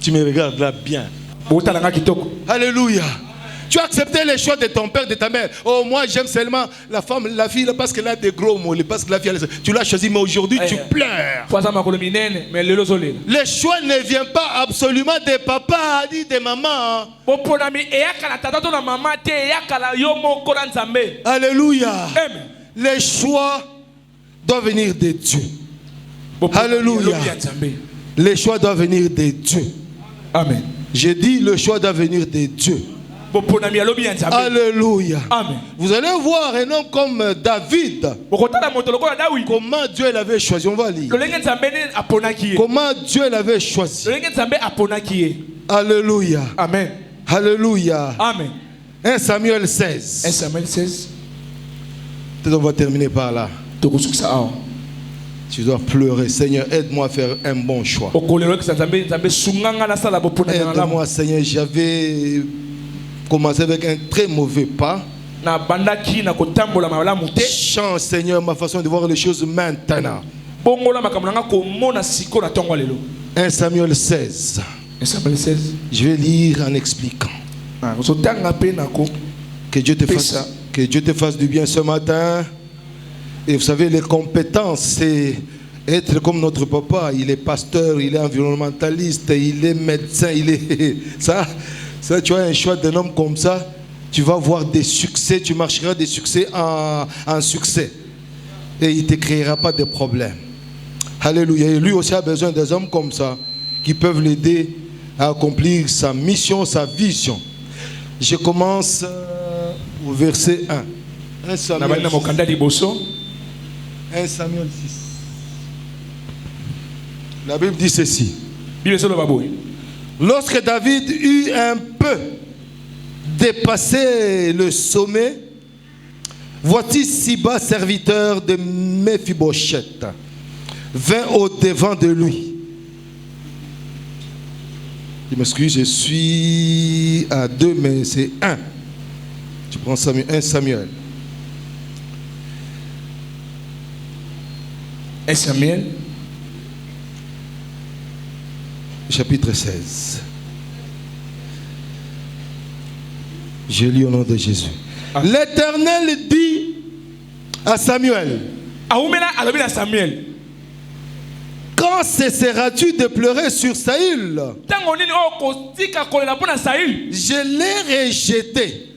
Tu me regardes là bien. Alléluia. Tu as accepté les choix de ton père, de ta mère. Oh, moi j'aime seulement la femme, la fille, parce qu'elle a des gros mots, parce que la fille, tu l'as choisi, mais aujourd'hui tu pleures. Les choix ne viennent pas absolument de papa ni de maman. Alléluia. Les choix doivent venir de Dieu. Alléluia. Les choix doivent venir de Dieu. Amen. J'ai dit le choix doit venir de Dieu. Alléluia. Amen. Vous allez voir un homme comme David. Comment Dieu l'avait choisi. On va lire. Comment Dieu l'avait choisi. Alléluia. Amen. Alléluia. Amen. 1 Samuel 16. 1 Samuel 16. Peut-être on va terminer par là. Tu dois pleurer. Seigneur, aide-moi à faire un bon choix. Aide-moi, Seigneur. J'avais commencé avec un très mauvais pas. Change, Seigneur, ma façon de voir les choses maintenant. 1 Samuel 16. 1 Samuel 16. Je vais lire en expliquant. Que Dieu te fasse du bien ce matin. Et vous savez, les compétences, c'est être comme notre papa. Il est pasteur, il est environnementaliste, il est médecin, il est... Ça, tu as un choix d'un homme comme ça, tu vas voir des succès, tu marcheras des succès en succès. Et il ne te créera pas de problèmes. Alléluia. Et lui aussi a besoin des hommes comme ça, qui peuvent l'aider à accomplir sa mission, sa vision. Je commence au verset 1. 1 Samuel 6. La Bible dit ceci. Lorsque David eut un peu dépassé le sommet, voici Siba, serviteur de Méphibosheth, vint au-devant de lui. Je m'excuse, je suis à 2, mais c'est 1. Tu prends Samuel, 1 Samuel. 1 Samuel. Chapitre 16. Je lis au nom de Jésus. L'Éternel dit à Samuel: quand cesseras-tu de pleurer sur Saül? Je l'ai rejeté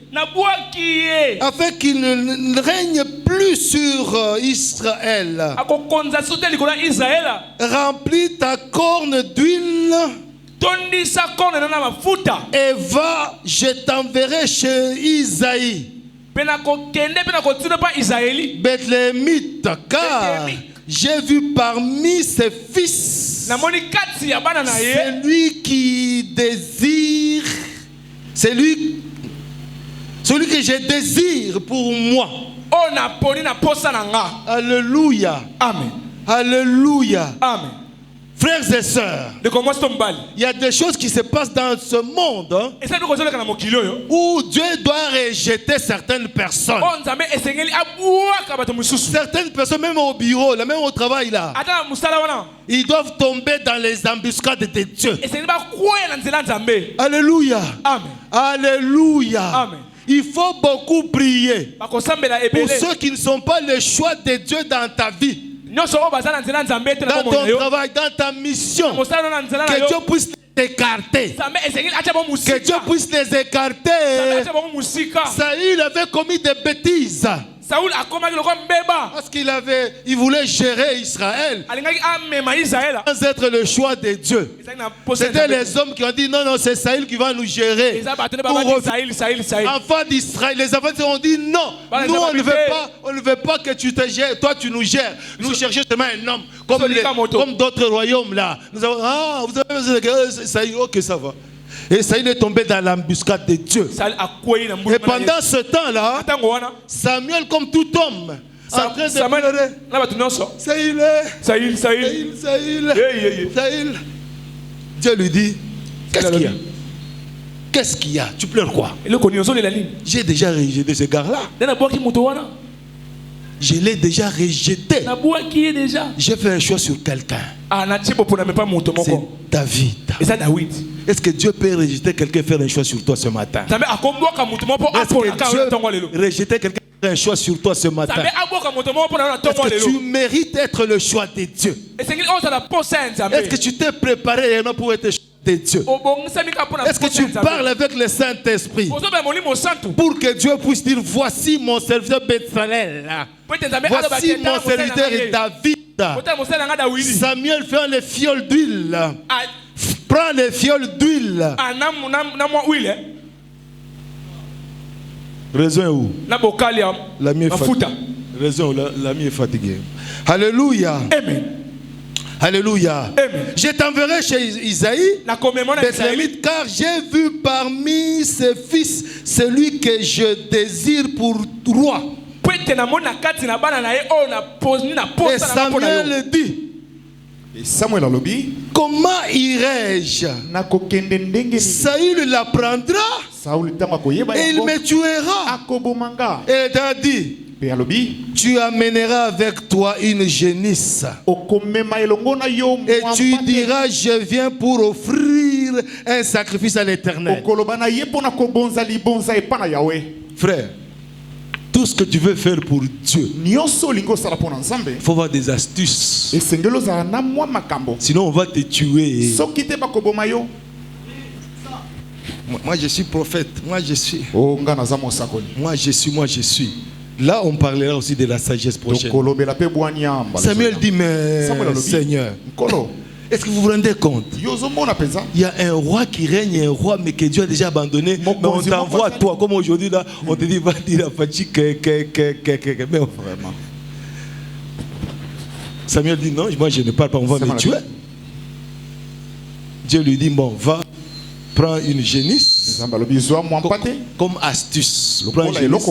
afin qu'il ne règne plus sur Israël. Remplis ta corne d'huile et va, je t'enverrai chez Isaïe, Bethléemite, car j'ai vu parmi ses fils celui qui désire, celui que je désire pour moi. Alléluia. Amen. Alléluia. Amen. Frères et sœurs, il y a des choses qui se passent dans ce monde où Dieu doit rejeter certaines personnes. Certaines personnes, même au bureau, là, même au travail, là, ils doivent tomber dans les embuscades de Dieu. Alléluia. Amen. Alléluia. Amen. Il faut beaucoup prier pour ceux qui ne sont pas le choix de Dieu dans ta vie. Dans ton travail, dans ta mission, que Dieu puisse t'écarter. Que Dieu puisse les écarter. Saül avait commis des bêtises. Saoul a commencé le mbeba. Parce il voulait gérer Israël sans être le choix de Dieu. C'était les hommes qui ont dit non, c'est Saül qui va nous gérer. Enfants d'Israël, les enfants ont dit non, nous on ne veut pas que tu te gères, toi tu nous gères. Nous cherchons seulement un homme comme d'autres royaumes là. Nous avons, vous avez besoin de Saül, ok ça va. Et Saül est tombé dans l'embuscade de Dieu. Et pendant ce temps-là, Samuel, comme tout homme, en train de pleurer. Saül. Dieu lui dit, qu'est-ce qu'il y a? Qu'est-ce qu'il y a? Tu pleures quoi? J'ai déjà rejeté ce gars-là. Je l'ai déjà rejeté. J'ai fait un choix sur quelqu'un. C'est David. Est-ce que Dieu peut rejeter quelqu'un et faire un choix sur toi ce matin? Est-ce que Dieu rejeter quelqu'un et faire un choix sur toi ce matin? Est-ce que tu mérites d'être le choix de Dieu? Est-ce que tu t'es préparé pour être le choix de Dieu? Est-ce que tu parles avec le Saint-Esprit pour que Dieu puisse dire voici mon serviteur Betsalel, voici mon serviteur David. Samuel fait les fioles d'huile. Prends les fioles d'huile. Raison est où? L'ami est fatigué. Raison, l'ami est fatigué. Alléluia. Amen. Alléluia. Amen. Je t'enverrai chez Isaïe, Bethléemite, car j'ai vu parmi ses fils celui que je désire pour roi. Et Samuel dit, Samuel alobi, comment irai-je? Saül l'apprendra et il me tuera. Et il a dit, tu amèneras avec toi une génisse et tu diras je viens pour offrir un sacrifice à l'Éternel. Frère, tout ce que tu veux faire pour Dieu, il faut avoir des astuces. Sinon on va te tuer. Moi je suis prophète. Moi je suis. Là on parlera aussi de la sagesse prochaine. Samuel dit mais Seigneur, est-ce que vous vous rendez compte? Il y a un roi qui règne, un roi mais que Dieu a déjà abandonné. Mais on t'envoie toi, comme aujourd'hui là, on te dit va dire à Fatigue mais vraiment. Samuel dit non, moi je ne parle pas, on va me tuer. Dieu lui dit bon, va, prends une génisse comme astuce. Prends une génisse.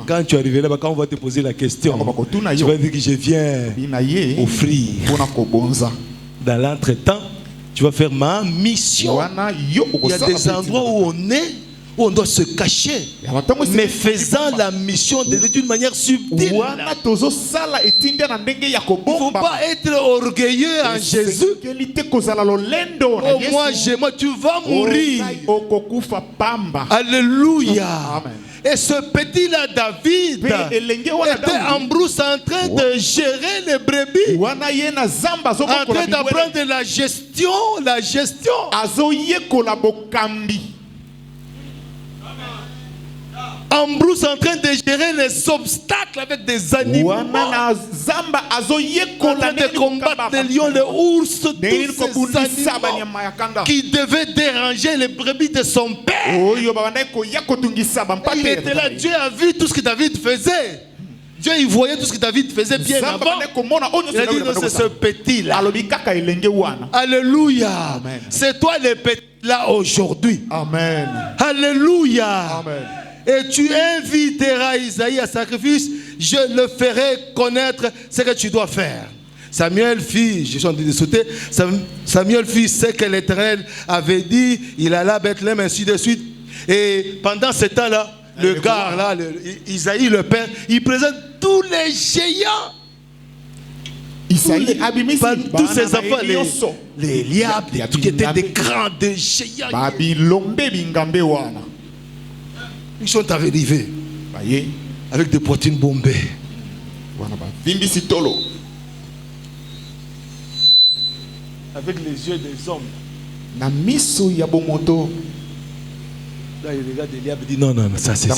Quand tu arrives là, quand on va te poser la question, tu vas dire que je viens offrir. Dans l'entretemps, tu vas faire ma mission. Il y a des endroits où on est, où on doit se cacher, mais faisant la mission d'une manière subtile. Il ne faut pas être orgueilleux en Jésus. Oh, moi, tu vas mourir. Alléluia. Amen. Et ce petit-là, David, était en brousse en train de gérer les brebis, en train d'apprendre la gestion. En brousse en train de gérer les obstacles avec des animaux, en train de combattre les lions, les ours, tous ces animaux qui devaient déranger les brebis de son père. Il était là, Dieu a vu tout ce que David faisait. Dieu il voyait tout ce que David faisait bien avant. Il a dit non, c'est ce petit là. Alléluia. C'est toi le petit là aujourd'hui. Amen. Alléluia. Amen. Et tu inviteras Isaïe à sacrifice, je le ferai connaître ce que tu dois faire. Samuel fit, je suis en train de sauter, Samuel fit ce que l'Éternel avait dit, il alla à Bethléem, ainsi de suite. Et pendant ce temps-là, le gars là, Isaïe le père, il présente tous les géants. Tous ces enfants, les Eliab, qui étaient des grands géants. Ils sont arrivés avec des poitrines bombées. Avec les yeux des hommes. Là, il regarde Eliab et dit non, ça c'est.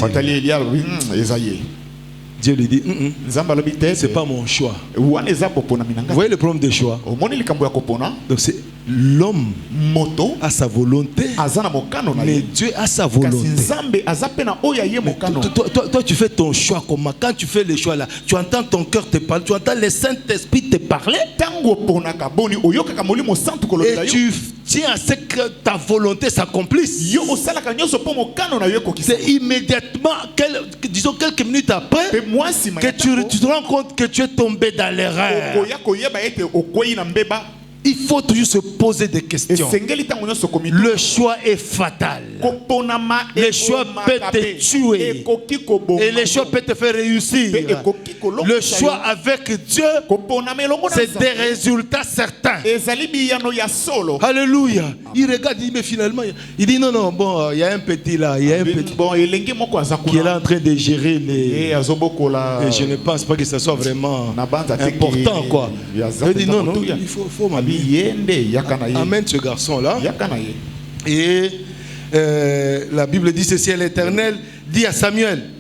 Dieu lui dit, Nzamba lobi te. c'est pas mon choix. Wana eza popona minanga. Vous voyez le problème de choix? Omoni likambo ya kopona. Donc c'est l'homme Moto a sa volonté, azana mokano na mais ye. Dieu a sa Kasi volonté. Nzambe azapena oya ye mokano. Toi, tu fais ton choix comment? Quand tu fais le choix là, tu entends ton cœur te parler, tu entends le Saint-Esprit te parler. Tango pona ka boni oyoka ka molimo santu kolobela Et yo. tu tiens à ce que ta volonté s'accomplisse. Yo osala ka nyonso po mokano na yo kokisa. C'est immédiatement, disons quelques minutes après, Pe moi si que tu te rends compte que tu es tombé dans l'erreur. okoya koyeba ete okoyi na mbeba. Il faut toujours se poser des questions. Esengeli tango nyonso komito. Le choix est fatal. Koponama Le choix peut te tuer. Et le choix peut te faire réussir. Le choix avec Dieu, c'est des résultats certains. Alléluia. Il regarde, il dit, mais finalement, il dit non, non, bon, il y a un petit là, il y a un petit qui est là en train de gérer les... Et je ne pense pas que ce soit vraiment important, quoi. Il dit non, non, il faut m'habiller. Amène ce garçon-là. Et la Bible dit ceci, l'Éternel dit à Samuel,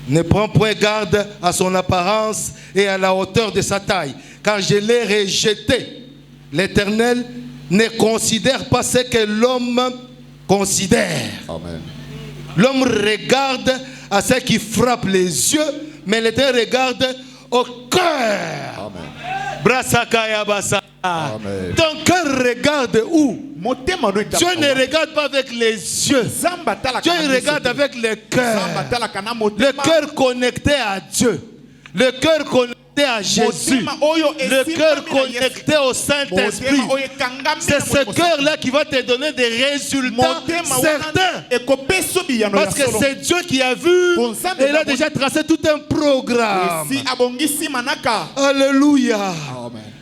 ne prends point garde à son apparence et à la hauteur de sa taille, car je l'ai rejeté. L'Éternel ne considère pas ce que l'homme considère. L'homme regarde à ce qui frappe les yeux, mais l'Éternel regarde au cœur. Brasakaya basa. Ton cœur regarde où? Dieu ne regarde pas avec les yeux. Dieu regarde avec le cœur. Le cœur connecté à Dieu. Le cœur connecté à Jésus. Le cœur connecté au Saint-Esprit. C'est ce cœur-là qui va te donner des résultats certains. Parce que c'est Dieu qui a vu. Et il a déjà tracé tout un programme. Alléluia.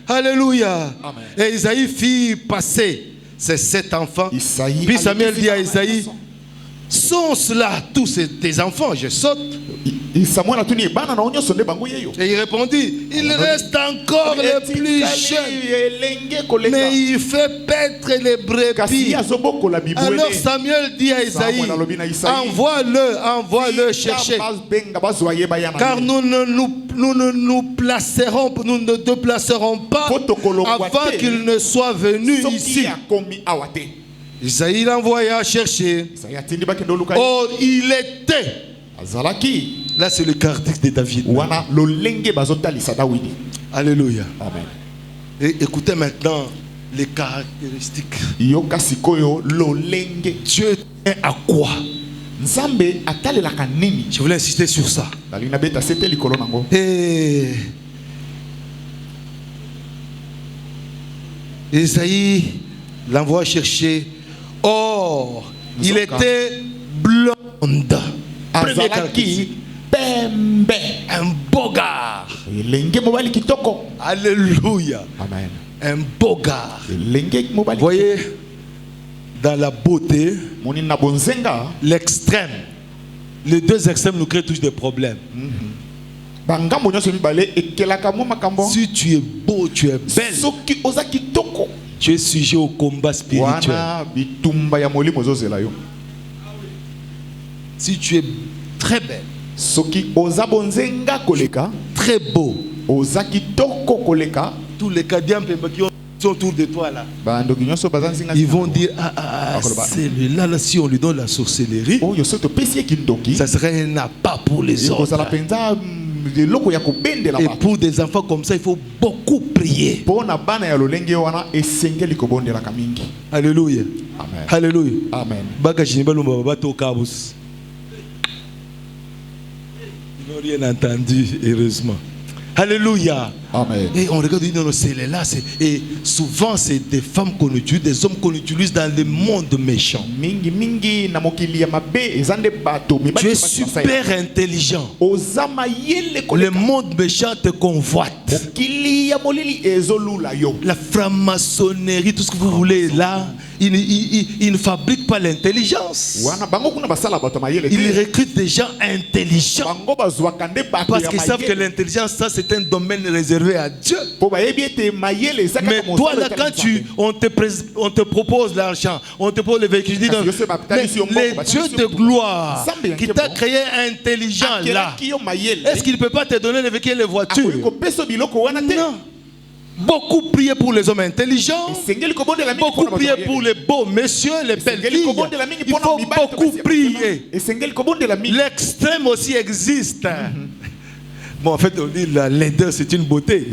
Alléluia. Amen. Et Isaïe fit passer ces 7 enfants. Puis Samuel dit à Isaïe, sont cela tous tes enfants? Je saute. Et il répondit, il reste encore les plus jeunes, mais il fait paître les brebis. Alors Samuel dit à Isaïe, envoie-le chercher, car nous ne nous placerons, nous ne te placerons pas avant qu'il ne soit venu ici. Isaïe l'envoya chercher. Or il était. Là c'est le caractère de David. Alléluia. Amen. Et écoutez maintenant les caractéristiques. Dieu est à quoi? Je voulais insister sur ça. Et Isaïe l'envoie chercher. Or, il était blonde. Un beau gars. Alléluia. Amen. Un beau gars. Vous voyez, dans la beauté, l'extrême, les deux extrêmes nous créent tous des problèmes. Si tu es beau, tu es belle, tu es sujet au combat spirituel. Si tu es très belle, très beau, tous les caddiens qui sont autour de toi là, ils vont dire celui-là, là, si on lui donne la sorcellerie, ça serait un appât pour les autres. Et pour des enfants comme ça, il faut beaucoup prier. Alléluia. Amen. Alléluia. Amen. Ils n'ont rien entendu, heureusement. Alléluia. Amen. Et on regarde, non, c'est là. Et souvent, c'est des femmes qu'on utilise, des hommes qu'on utilise dans le monde méchant. Tu es super intelligent. Le monde méchant te convoite. La franc-maçonnerie, tout ce que vous voulez là, ils ne fabriquent pas l'intelligence. wana bango kuna basala bato mayele Ils recrutent des gens intelligents. bango bazwaka nde bato Parce ya qu'ils savent que mayele l'intelligence, ça c'est un domaine réservé à Dieu. po bayebi ete mayele ezaka Mais toi là, quand on te propose l'argent, on te propose le véhicule, tu dis non, mais le Dieu de gloire qui t'a créé intelligent là, est-ce qu'il ne peut pas te donner le véhicule et les voitures? Non. Beaucoup prier pour les hommes intelligents, beaucoup prier pour les beaux messieurs, les belles filles. Il faut beaucoup prier. L'extrême aussi existe. Bon, en fait, on dit la laideur, c'est une beauté.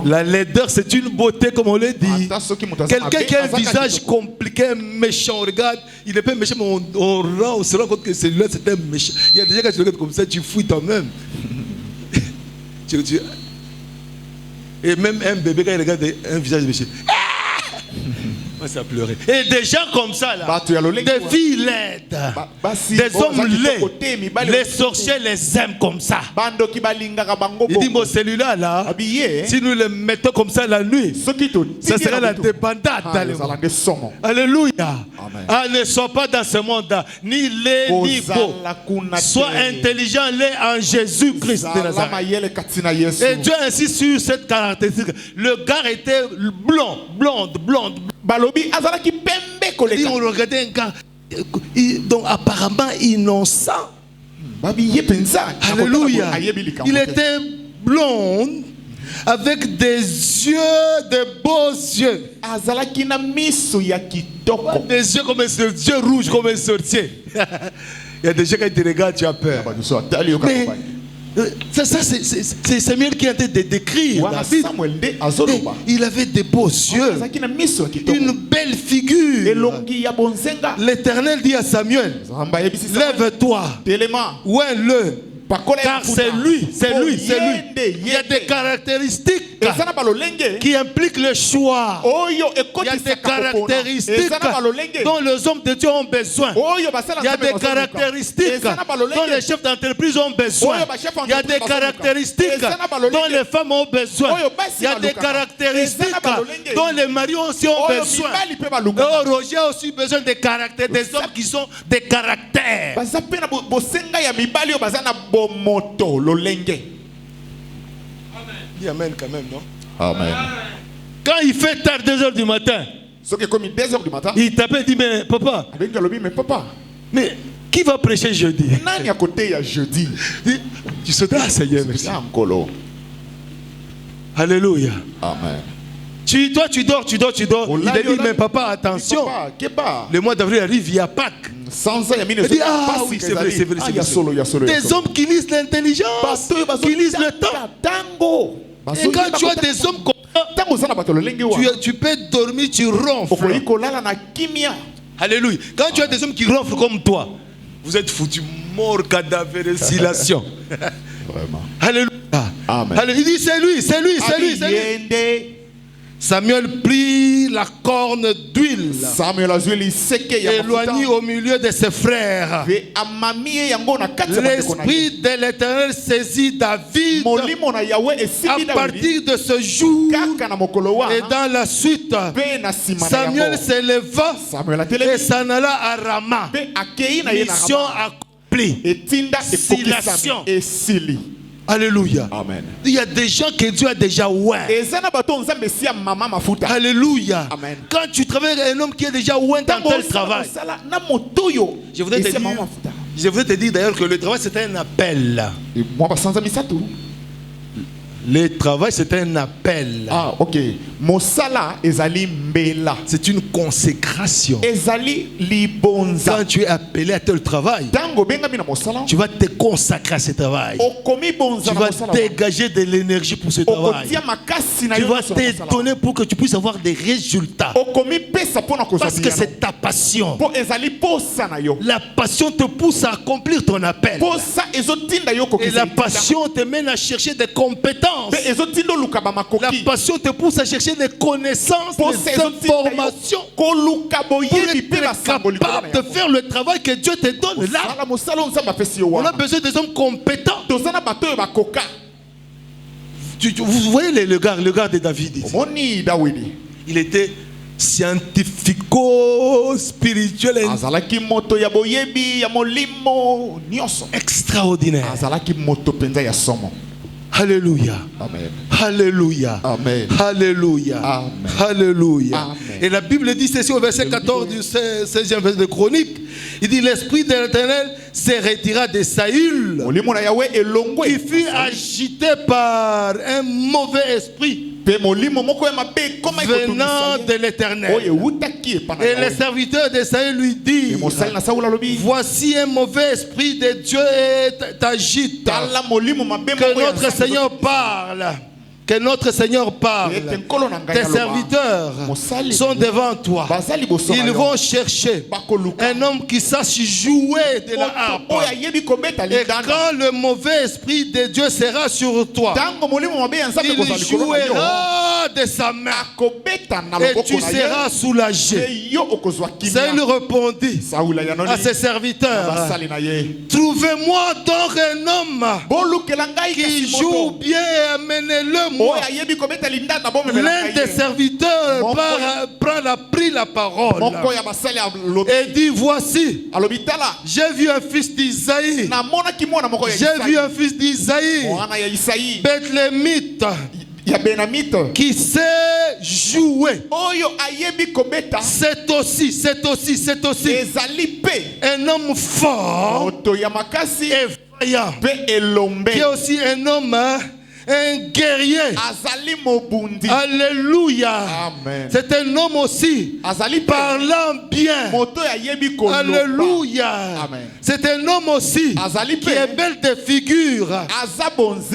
La laideur, c'est une beauté, comme on le dit. Quelqu'un qui a un visage compliqué, méchant, regarde, il est pas méchant, mais on se rend compte que celui-là, c'est un méchant. Il y a déjà quand tu regardes comme ça, tu fouilles toi-même. Et même un bébé, quand il regarde un visage méchant, ça a pleuré. Et des gens comme ça, là, des filles laides, des hommes laids, les sorciers les aiment comme ça. Il dit, bon, celui-là, là, si nous le mettons comme ça la nuit, ça sera la dépendante. Alléluia. Ah, ne sois pas dans ce monde-là, ni laid, ni beau. Sois intelligent, laid en Jésus-Christ de Nazareth. Et Dieu insiste sur cette caractéristique. Le gars était blonde. Balobi azalaki pembe koleka. On regardait un gars donc apparemment innocent. Alléluia. Il était blond avec des yeux, de beaux yeux. Azalaki na miso ya kitoko. Des yeux comme un sorcier, des yeux rouges comme un sorcier. Il y a des gens qui te regardent, tu as peur. Mais ça c'est Samuel qui a été de décrire. Il avait des beaux yeux, une belle figure. L'Éternel dit à Samuel, lève-toi, ouais-le, car c'est lui. Il y a des caractéristiques qui impliquent le choix. Il y a des caractéristiques dont les hommes de Dieu ont besoin. Il y a des caractéristiques dont les chefs d'entreprise ont besoin. Il y a des caractéristiques dont les femmes ont besoin. Il y a des caractéristiques dont les maris aussi ont besoin. Oh, Roger a aussi besoin des caractères, des hommes qui sont des caractères. Dis amen quand même, non? Amen. Quand il fait tard 2h du matin, il t'appelle et dit, mais papa, mais qui va prêcher jeudi? Tu sauteras, Seigneur, merci. Alléluia. Amen. Toi, tu dors. Il a dit, mais papa, attention. Le mois d'avril arrive, il y a Pâques. Il dit, ah oui, c'est vrai. Des hommes qui lisent l'intelligence, qui lisent le temps. Et quand tu as des hommes comme ça, tu peux dormir, tu ronfles. Alléluia. Quand tu as des hommes qui ronflent comme toi, vous êtes foutus, mort, cadavre, oscillation. Alléluia. Amen. Il dit, c'est lui. Samuel prit la corne d'huile, éloigné au milieu de ses frères. L'esprit de l'Éternel saisit David à partir de ce jour. Et dans la suite, Samuel s'éleva et s'en alla à Rama. Mission accomplie. Stillation. Alléluia. Amen. Il y a des gens que Dieu a déjà ouin. Alléluia. Amen. Quand tu travailles avec un homme qui est déjà ouin dans tel travail, je voudrais te dire d'ailleurs que le travail c'est un appel. Le travail c'est un appel. Ah, ok. Mosala ezali mbela. C'est une consécration. Ezali libonza. Quand tu es appelé à tel travail, tu vas te consacrer à ce travail. Tu vas dégager de l'énergie pour ce travail. Tu vas te donner pour que tu puisses avoir des résultats. Parce que c'est ta passion. La passion te pousse à accomplir ton appel. Et la passion te mène à chercher des compétences. La passion te pousse à chercher des connaissances, des informations pour être capable de faire le travail que Dieu te donne là. On a besoin des hommes compétents. Vous voyez le gars de David. Il était scientifico-spirituel azalaki moto ya boyebi ya molimo nyonso. extraordinaire. Azalaki moto penza ya somo. Alléluia. Amen. Alléluia. Amen. Alléluia. Amen. Alléluia. Amen. Et la Bible dit ceci au verset 14 du 16e verset de Chronique. Il dit l'Esprit de l'Éternel se retira de Saül. Molimo na Yahweh elongwe. Il fut agité par un mauvais esprit Pe molimo moko ya mabe koma venant de l'Éternel. Oye utaki pa na Et les Yahweh. serviteurs de Saül lui disent, Mosali na Saula lobi. voici un mauvais esprit de Dieu t'agite. Tala molimo mabe Que moko ya notre Nzambe Seigneur parle. Que notre Seigneur parle. Tes serviteurs sont devant toi. Ils vont chercher un homme qui sache jouer de la harpe. Et quand le mauvais esprit de Dieu sera sur toi, il jouera de sa main et tu seras soulagé. Saül répondit à ses serviteurs, trouvez-moi donc un homme qui joue bien et amenez-le moi. L'un des serviteurs prit la parole et dit, voici, j'ai vu un fils d'Isaïe, j'ai vu un fils d'Isaïe, Bethlémite, qui sait jouer. C'est aussi un homme fort et vaillant, qui est aussi un homme, un guerrier. Alléluia. Amen. C'est un homme aussi parlant bien. Alléluia. Amen. C'est un homme aussi qui est belle de figure.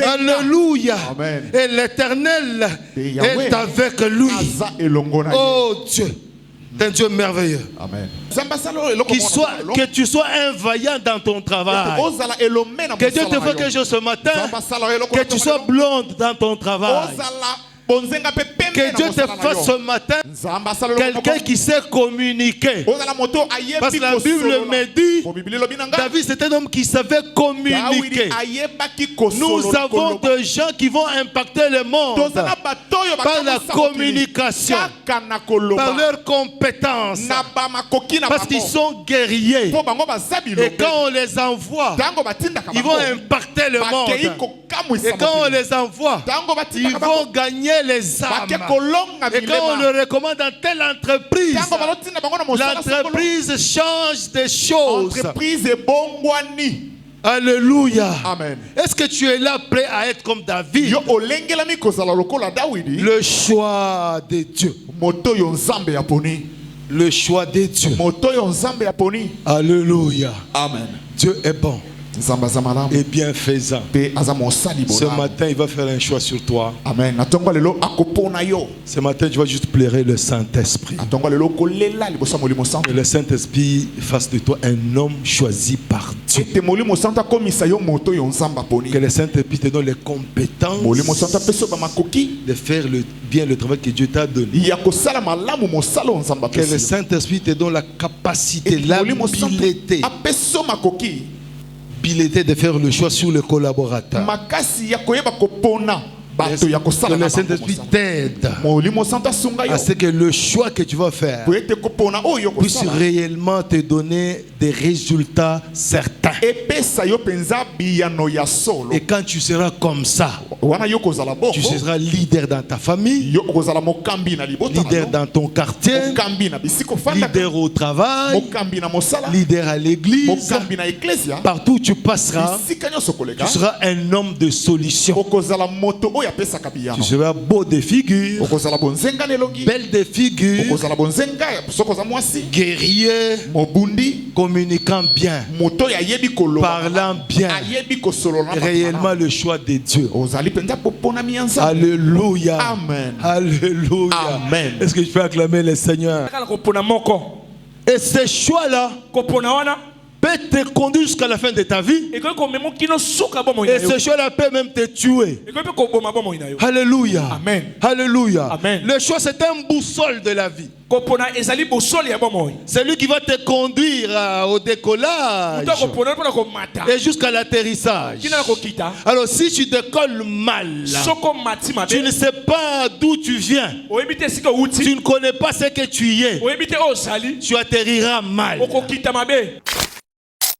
Alléluia. Amen. Et l'Éternel est avec lui. Oh Dieu. C'est un Dieu merveilleux. Amen. Que tu sois un vaillant dans ton travail. Que Dieu te fasse quelque chose ce matin. Que tu sois blonde dans ton travail. Que Dieu te fasse ce matin quelqu'un qui sait communiquer. Parce que la Bible me dit, David c'est un homme qui savait communiquer. Nous avons des gens qui vont impacter le monde par la communication, par leurs compétences, parce qu'ils sont guerriers. Et quand on les envoie, ils vont impacter le monde. Et quand on les envoie, ils vont gagner les âmes. Et quand on le recommande dans telle entreprise, l'entreprise change des choses. Alléluia. Amen. Est-ce que tu es là prêt à être comme David? Le choix de Dieu. Le choix de Dieu. Alléluia. Amen. Dieu est bon et bienfaisant. Ce matin, il va faire un choix sur toi. Amen. Ce matin, tu vas juste pleurer le Saint-Esprit. Que le Saint-Esprit fasse de toi un homme choisi par Dieu. Que le Saint-Esprit te donne les compétences de faire bien le travail que Dieu t'a donné. Que le Saint-Esprit te donne la capacité, l'habilité de faire le choix sur le collaborateur. Que le Saint-Esprit t'aide à ce que le choix que tu vas faire puisse réellement te donner des résultats certains. Et quand tu seras comme ça, tu seras leader dans ta famille, leader dans ton quartier, leader au travail, leader à l'église. Partout où tu passeras, tu seras un homme de solution. Tu seras beau de figure, belle de figure, guerrier, communiquant bien, parlant bien, réellement le choix de Dieu. Alléluia. Amen. Alléluia. Amen. Est-ce que je peux acclamer le Seigneur? Et ce choix-là peut te conduire jusqu'à la fin de ta vie. Et ce choix-là peut même te tuer. Alléluia. Amen. Alléluia. Amen. Le choix, c'est un boussole de la vie. C'est lui qui va te conduire au décollage et jusqu'à l'atterrissage. Alors si tu décolles mal, tu ne sais pas d'où tu viens, tu ne connais pas ce que tu es, tu atterriras mal.